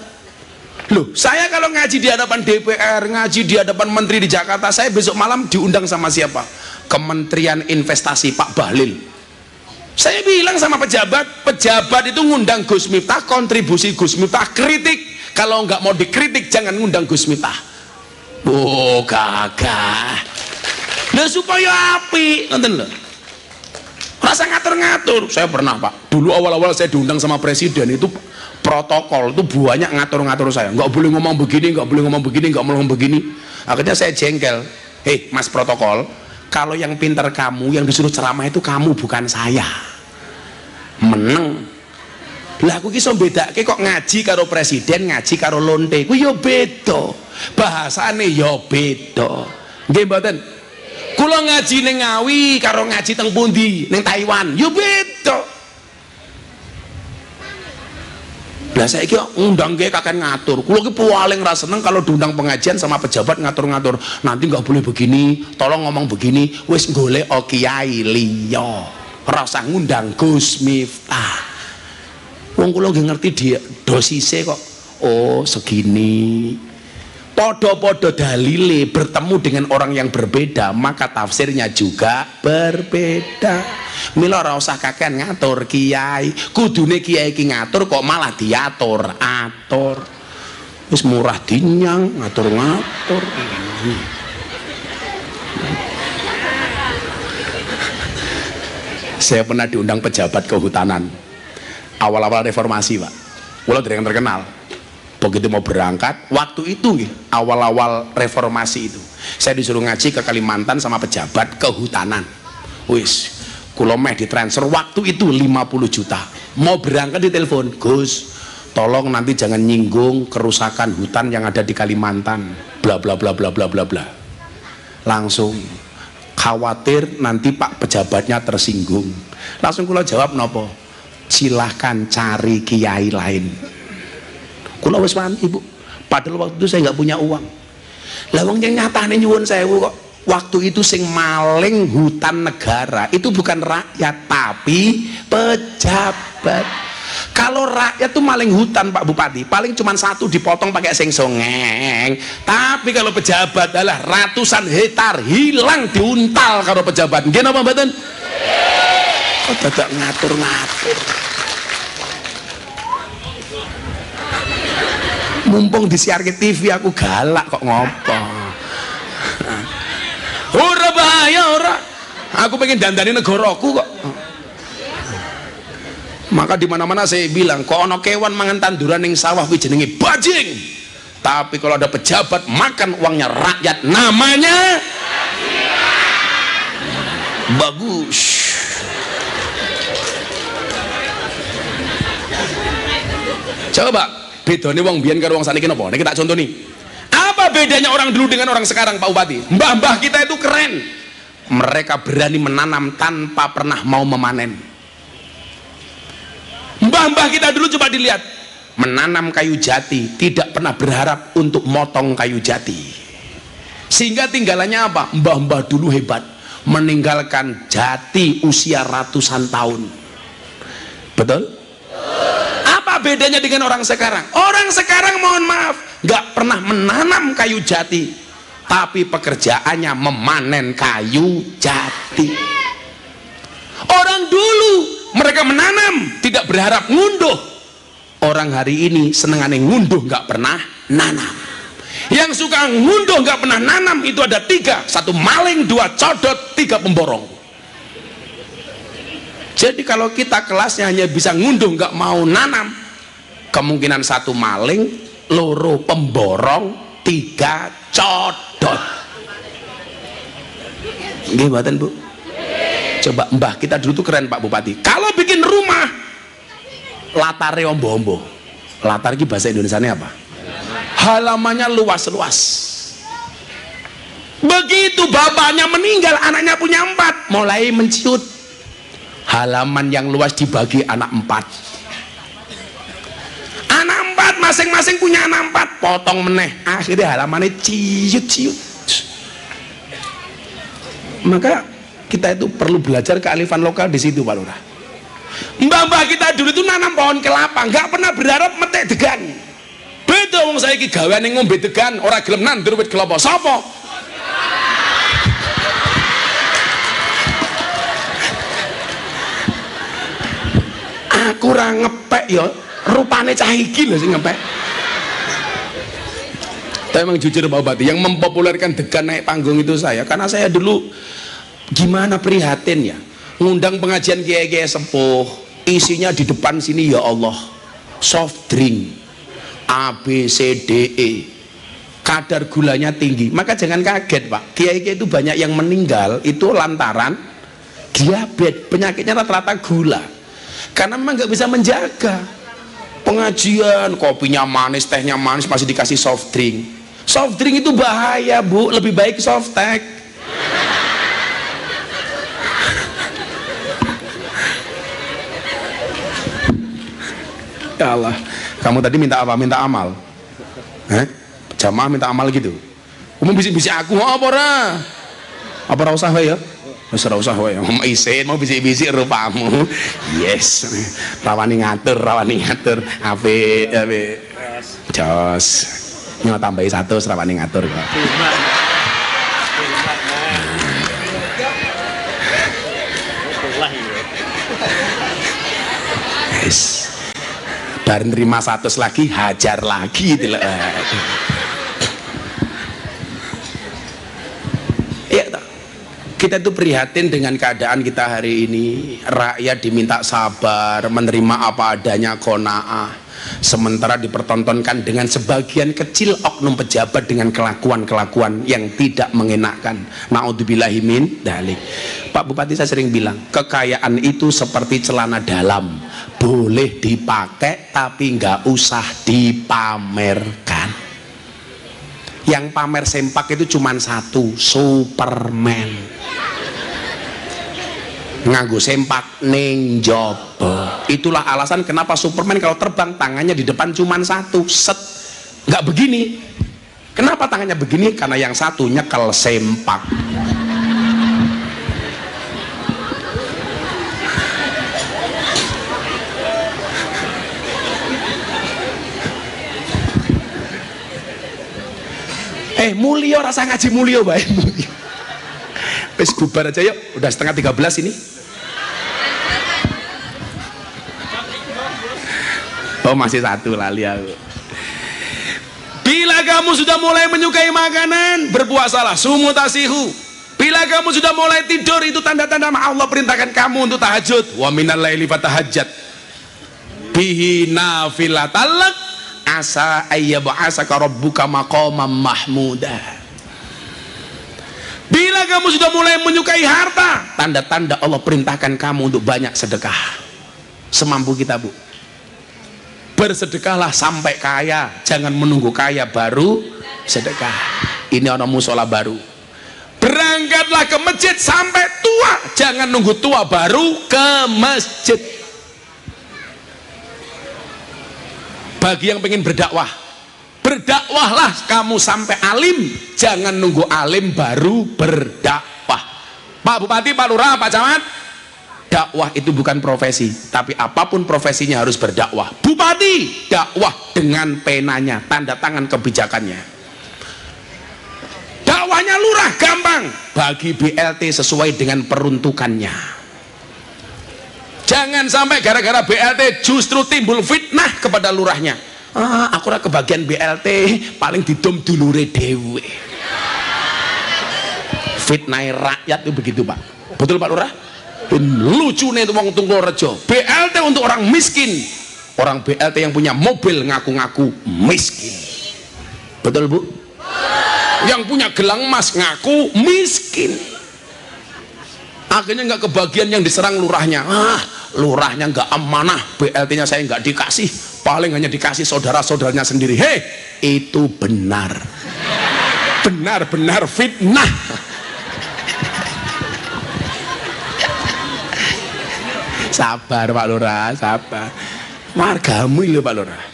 Loh, saya kalau ngaji di hadapan DPR, ngaji di hadapan menteri di Jakarta, saya besok malam diundang sama siapa? Kementerian Investasi Pak Bahlil. Saya bilang sama pejabat itu ngundang Gus Miftah, kontribusi Gus Miftah, kritik. Kalau nggak mau dikritik jangan ngundang Gus Miftah. Oh, gagah. Nah, supaya api, nonton loh. Rasa ngatur-ngatur. Saya pernah Pak. Dulu awal-awal saya diundang sama presiden itu protokol itu banyak ngatur-ngatur saya. Nggak boleh ngomong begini, nggak boleh ngomong begini, nggak boleh ngomong begini. Akhirnya saya jengkel. Hei, Mas protokol, kalau yang pintar kamu, yang disuruh ceramah itu kamu bukan saya. Meneng. Lah aku ki iso bedake kok ngaji karo presiden, ngaji karo lonte. Ku yo beda. Bahasane yo beda. Nggih mboten? Kula ngaji ning Ngawi karo ngaji teng pundi? Ning Taiwan. Yo beda. Lah saiki ngundang ge kakek ngatur. Kula ki paling ra seneng kalau diundang pengajian sama pejabat ngatur-ngatur. Nanti nggak boleh begini, tolong ngomong begini. Wis golek kiai liya. Ora usah ngundang Gus Miftah. Wong kula nggih ngerti dia dosise kok. Oh, segini. Podo-podo dalile bertemu dengan orang yang berbeda, maka tafsirnya juga berbeda. Mila ora usah kakean ngatur kiai. Kudune kiai ki ngatur kok malah diatur-atur. Wis murah dinyang ngatur-ngatur. Saya pernah diundang pejabat kehutanan. Awal-awal reformasi, Pak. Kula dereng terkenal. Begitu mau berangkat, waktu itu awal-awal reformasi itu, saya disuruh ngaji ke Kalimantan sama pejabat kehutanan. Wis, kula meh ditransfer waktu itu 50 juta. Mau berangkat di telepon, Gus, tolong nanti jangan nyinggung kerusakan hutan yang ada di Kalimantan. Bla bla bla bla bla bla bla. Langsung khawatir nanti Pak pejabatnya tersinggung. Langsung kula jawab nopo? Silahkan cari kiai lain. Kula wis wanti Bu, padahal waktu itu saya nggak punya uang. Lah wong yang nyatane nyuwun sewu kok. Waktu itu sing maling hutan negara itu bukan rakyat tapi pejabat. Kalau rakyat tuh maling hutan Pak Bupati, paling cuma satu dipotong pakai seng songeng. Tapi kalau pejabat adalah ratusan hektar hilang diuntal karo pejabat. Nggih napa mboten? Kok dadak ngatur-ngatur. Mumpung disiarke TV aku galak kok ngopo. Ora bahaya ora. Aku pengen dandani negaraku kok. Maka di mana-mana saya bilang, kok ono kewan mangan tanduran ning sawah kuwi jenenge bajing. Tapi kalau ada pejabat makan uangnya rakyat namanya bagus. Coba bedanya wong biyen karo wong saniki napa? Nek tak contoni. Apa bedanya orang dulu dengan orang sekarang, Pak Bupati? Mbah-mbah kita itu keren. Mereka berani menanam tanpa pernah mau memanen. Mbah-mbah kita dulu coba dilihat, menanam kayu jati, tidak pernah berharap untuk motong kayu jati. Sehingga tinggalannya apa? Mbah-mbah dulu hebat, meninggalkan jati usia ratusan tahun. Betul? Apa bedanya dengan orang sekarang? Orang sekarang mohon maaf nggak pernah menanam kayu jati, tapi pekerjaannya memanen kayu jati. Orang dulu mereka menanam tidak berharap ngunduh. Orang hari ini senengannya ngunduh nggak pernah nanam. Yang suka ngunduh nggak pernah nanam itu ada 3, 1 maling, 2 codot, 3 pemborong. Jadi kalau kita kelasnya hanya bisa ngunduh nggak mau nanam, kemungkinan 1 maling, 2 pemborong, 3 codot. Nggih mboten Bu? Coba mbah kita dulu tuh keren Pak Bupati. Kalau bikin rumah latare ombo-ombo. Latar ini bahasa Indonesianya apa? Halamannya luas-luas. Begitu bapaknya meninggal, anaknya punya 4, mulai menciut. Halaman yang luas dibagi anak 4. Anak 4 masing-masing punya anak 4, potong meneh. Akhirnya halamannya ciut-ciut. Maka kita itu perlu belajar kearifan lokal di situ Pak Lurah. Mbah-mbah kita dulu itu nanam pohon kelapa, nggak pernah berharap metek degan. Beda wong saiki gaweane ngombe degan, ora gelem nandur wit kelapa. Sapa? Aku ora ngepek ya, rupane cah iki lho sing ngepek. Tapi memang jujur Pak Bupati, yang mempopulerkan degan naik panggung itu saya, karena saya dulu gimana prihatin ya, ngundang pengajian kiai-kiai sepuh, isinya di depan sini ya Allah, soft drink, A, B, C, D, E, kadar gulanya tinggi. Maka jangan kaget Pak, kiai-kiai itu banyak yang meninggal itu lantaran diabetes, penyakitnya rata-rata gula, karena memang nggak bisa menjaga. Pengajian kopinya manis, tehnya manis, masih dikasih soft drink. Soft drink itu bahaya Bu, lebih baik soft tech. Ya Allah, kamu tadi minta apa? Minta amal? Jamaah minta amal gitu. Kamu bisik-bisik aku, apa ora? Apa ora usah wae ya? Wis ora usah wae. Mau isin, mau bisik-bisik rupamu. Yes. Rawani ngatur, rawani ngatur. Apik, apik. Jos. Nyo tambahi 100 rawani ngatur kok. Yes. Bar nerima 100 lagi, hajar lagi gitu loh. Ya, kita itu prihatin dengan keadaan kita hari ini. Rakyat diminta sabar, menerima apa adanya, qanaah. Sementara dipertontonkan dengan sebagian kecil oknum pejabat dengan kelakuan-kelakuan yang tidak mengenakan. Naudzubillahi min dzalik. Pak Bupati saya sering bilang, kekayaan itu seperti celana dalam, boleh dipakai tapi nggak usah dipamerkan. Yang pamer sempak itu cuma satu, Superman. Nganggo sempak ning jaba. Itulah alasan kenapa Superman kalau terbang tangannya di depan cuma satu, set, nggak begini. Kenapa tangannya begini? Karena yang satu nyekel sempak. Mulio rasa ngaji mulio baik. Wis bubar aja yuk, udah setengah 13 ini. Oh masih satu lali aku. Bila kamu sudah mulai menyukai makanan, berpuasalah, sumu tasihu. Bila kamu sudah mulai tidur, itu tanda-tanda Allah perintahkan kamu untuk tahajud. Wa minal laili fatahajjat bihi nafilatan lak asa ayyab'asaka rabbuka maqaman mahmuda. Bila kamu sudah mulai menyukai harta, tanda-tanda Allah perintahkan kamu untuk banyak sedekah. Semampu kita Bu, bersedekahlah sampai kaya, jangan menunggu kaya baru sedekah. Ini orang musola baru, berangkatlah ke masjid sampai tua, jangan nunggu tua baru ke masjid. Bagi yang pengen berdakwah, berdakwahlah kamu sampai alim, jangan nunggu alim baru berdakwah. Pak Bupati, Pak Lurah, Pak Camat, dakwah itu bukan profesi, tapi apapun profesinya harus berdakwah. Bupati dakwah dengan penanya, tanda tangan kebijakannya. Dakwahnya lurah gampang, bagi BLT sesuai dengan peruntukannya. Jangan sampai gara-gara BLT justru timbul fitnah kepada lurahnya. Aku ora kebagian BLT, paling didom dulure dhewe. Fitnah rakyat itu begitu Pak. Betul Pak Lurah? Lucu nih wong Tunggalrejo, BLT untuk orang miskin. Orang BLT yang punya mobil ngaku-ngaku miskin. Betul Bu? Yang punya gelang emas ngaku miskin. Akhirnya nggak kebagian, yang diserang lurahnya. Lurahnya nggak amanah, BLT-nya saya nggak dikasih, paling hanya dikasih saudara-saudaranya sendiri. Hei, itu benar, benar-benar fitnah. Sabar Pak Lurah, sabar. Margamu loh Pak Lurah.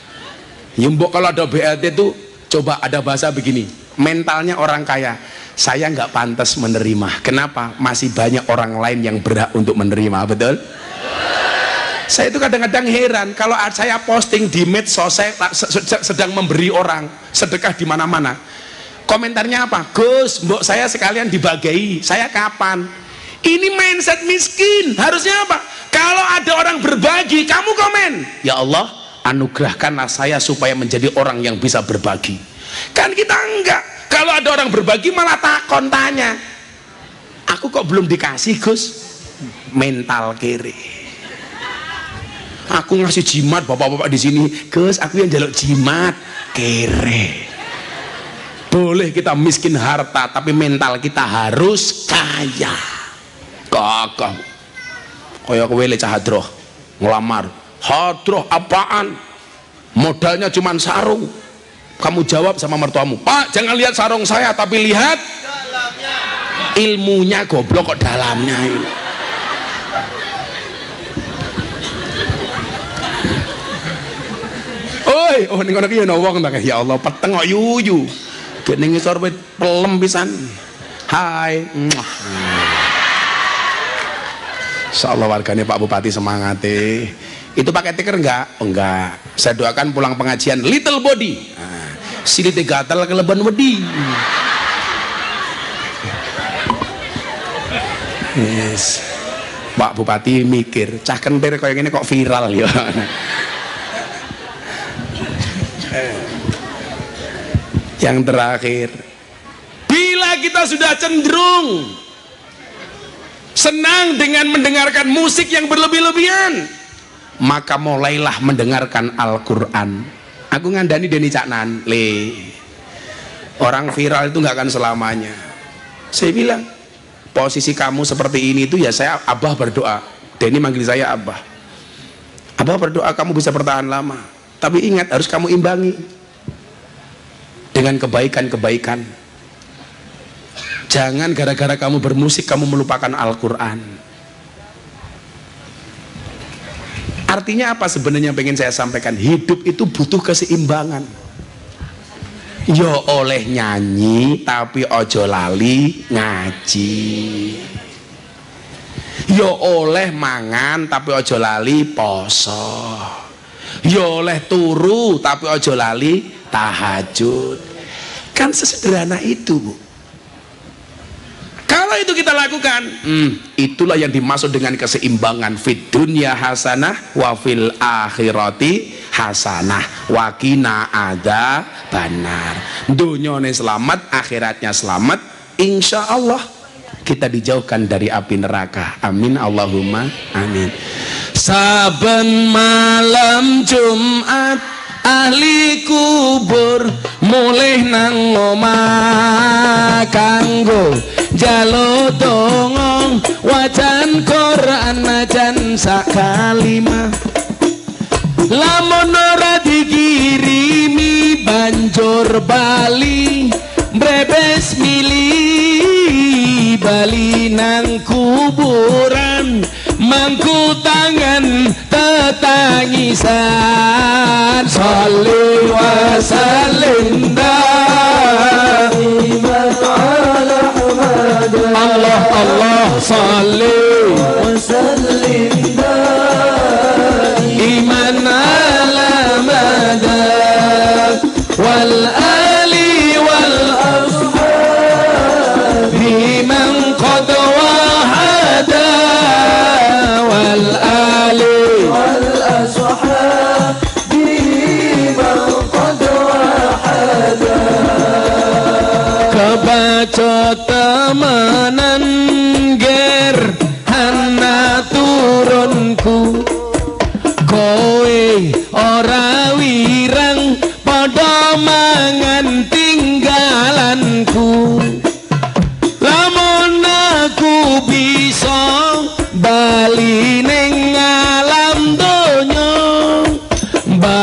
Yumbok kalau ada BLT itu coba ada bahasa begini, mentalnya orang kaya. Saya nggak pantas menerima. Kenapa? Masih banyak orang lain yang berhak untuk menerima, betul? Saya itu kadang-kadang heran kalau saya posting di medsos, saya sedang memberi orang sedekah di mana-mana. Komentarnya apa? Gus, mbok saya sekalian dibagai. Saya kapan? Ini mindset miskin. Harusnya apa? Kalau ada orang berbagi, kamu komen, ya Allah, anugerahkanlah saya supaya menjadi orang yang bisa berbagi. Kan kita enggak. Kalau ada orang berbagi malah takon tanya, aku kok belum dikasih Gus? Mental kere. Aku ngasih jimat bapak-bapak di sini, Gus, aku yang jaluk jimat, kere. Boleh kita miskin harta, tapi mental kita harus kaya. Kakak, kayak kowe le cah hadroh ngelamar, hadroh apaan? Modalnya cuman sarung. Kamu jawab sama mertuamu, Pak, jangan lihat sarung saya, tapi lihat dalamnya. Ilmunya goblok kok dalamnya ini. Oi, oh ning kono ki ono wong ta, ya Allah, peteng kok yuyu. Gek ning ngisor wit pelem pisan. Hai. Insyaallah warganya Pak Bupati semangat. Itu pakai tiker enggak? Oh, enggak. Saya doakan pulang pengajian little body. Silite gatal keleban wedi. Yes. Pak Bupati mikir, cah kentir kayak gini kok viral ya. Yang terakhir, bila kita sudah cenderung senang dengan mendengarkan musik yang berlebih-lebihan, maka mulailah mendengarkan Al-Quran. Aku ngandani Deni Caknan, orang viral itu nggak akan selamanya. Saya bilang, posisi kamu seperti ini itu ya saya Abah berdoa. Deni manggil saya Abah. Abah berdoa kamu bisa bertahan lama. Tapi ingat, harus kamu imbangi dengan kebaikan-kebaikan. Jangan gara-gara kamu bermusik kamu melupakan Al-Quran. Artinya apa sebenarnya pengen saya sampaikan? Hidup itu butuh keseimbangan. Yo oleh nyanyi tapi ojo lali ngaji. Yo oleh mangan tapi ojo lali poso. Yo oleh turu tapi ojo lali tahajud. Kan sesederhana itu, Bu. Kalau itu kita lakukan, itulah yang dimaksud dengan keseimbangan. Fid dunya hasanah wa fil akhirati hasanah wa qina adzabannar. Dunyane selamat, akhiratnya selamat, insya Allah kita dijauhkan dari api neraka. Amin Allahumma amin. Saben malam Jumat ahli kubur mulih nang omah kanggo jalo dongong wajan Quran najan sak kalimah. Lamun ora dikirimi banjur bali brebes mili bali nang kuburan mangku tangan tetangisan. Sholli wa sallim Allah Allah sholli wa sallim iman ala madad wal ali wal ashab biman qad wahada wal ali wal ashab biman qad wahada. Kebaca temenan ger hana turunku kowe ora wirang padha mangan tinggalanku.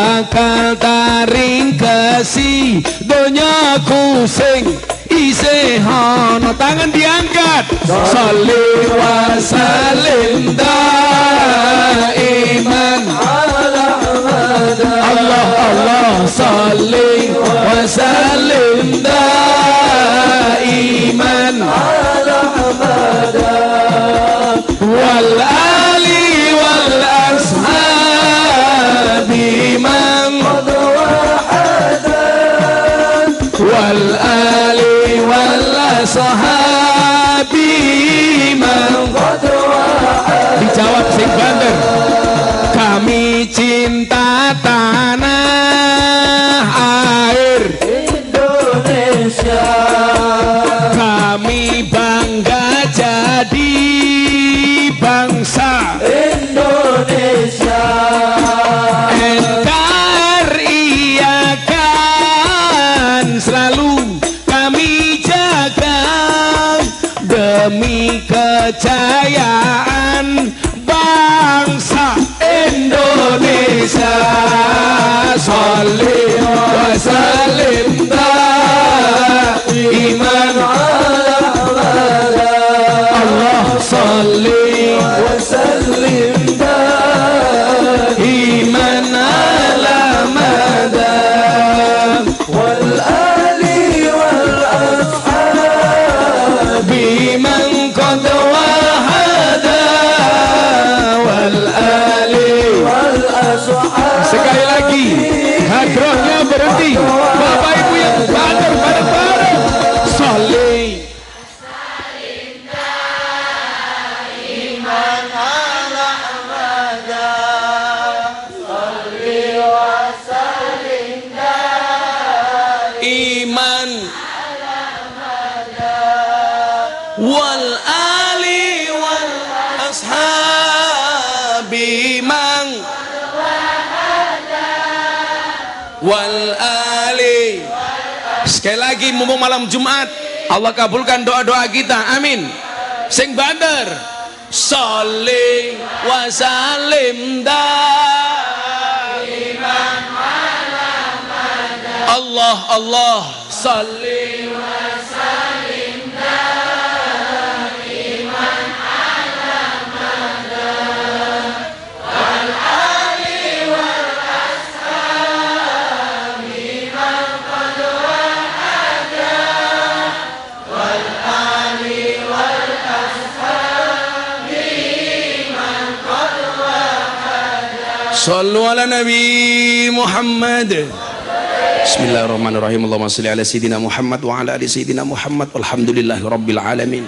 bakal taring kesi donyaku sing isih ana. Tangan diangkat. Sholli wa sallim daiman Allah Allah sholli wa sallim daiman wal ali wal ashabi man wal ali wal ashabi man. Dijawab sing banter. Kami cinta tanah air Indonesia, kami bangga jadi bangsa Indonesia. NKRI akan selalu kami jaga demi kejayaan bangsa Indonesia. Sholli wa sallim daiman Allah sholli wa sallim daiman ala madam wal ali wal ashabi man qad wahada wal ali wal ashabi. Sekali lagi hadrohnya berhenti. Bapak Ibu yang banter bareng-bareng. Sholli iman wal ali wal ashabi man wal ali. Sekali lagi mumpung malam Jumat, Allah kabulkan doa-doa kita, amin. Sing banter. Sholli wa sallim daiman Allah Allah sholli wa sallim daiman ala madam wal ali wal ashabi man qad wahada wal ali wal ashabi man qad wahada. Shallu ala Nabi Muhammad. Bismillahirrahmanirrahim. Allahumma shalli ala sayyidina Muhammad wa ala ali sayyidina Muhammad walhamdulillahi rabbil alamin.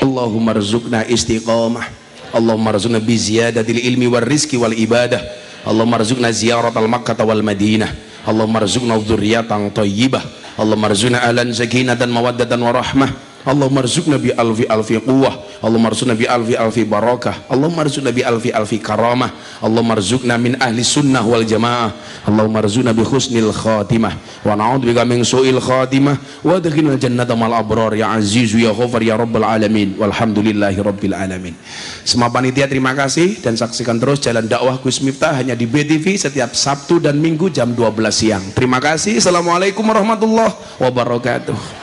Allahumma rzuqna istiqamah, Allahumma rzuqna bi ziyadatil ilmi wal rizqi wal ibadah, Allahumma rzuqna ziyaratal Makkah wal Madinah, Allahumma rzuqna dzurriyyatan thayyibah, Allahumma rzuqna ahlan sakinatan mawaddatan warahmah, Allahumma rzuqna bi alfi alfi quwwah, Allahumma rzuqna bi alfi alfi barakah, Allahumma rzuqna bi alfi alfi karamah, Allahumma rzuqna min ahli sunnah wal jamaah, Allahumma rzuqna bi husnil khatimah wa na'udzubika min su'il khatimah wa adkhilna jannata mal abrar ya azizu ya ghafar ya rabbal alamin walhamdulillahi rabbil alamin. Semua panitia terima kasih dan saksikan terus Jalan Dakwah Gus Miftah hanya di BTV setiap Sabtu dan Minggu jam 12 siang. Terima kasih. Assalamualaikum warahmatullahi wabarakatuh.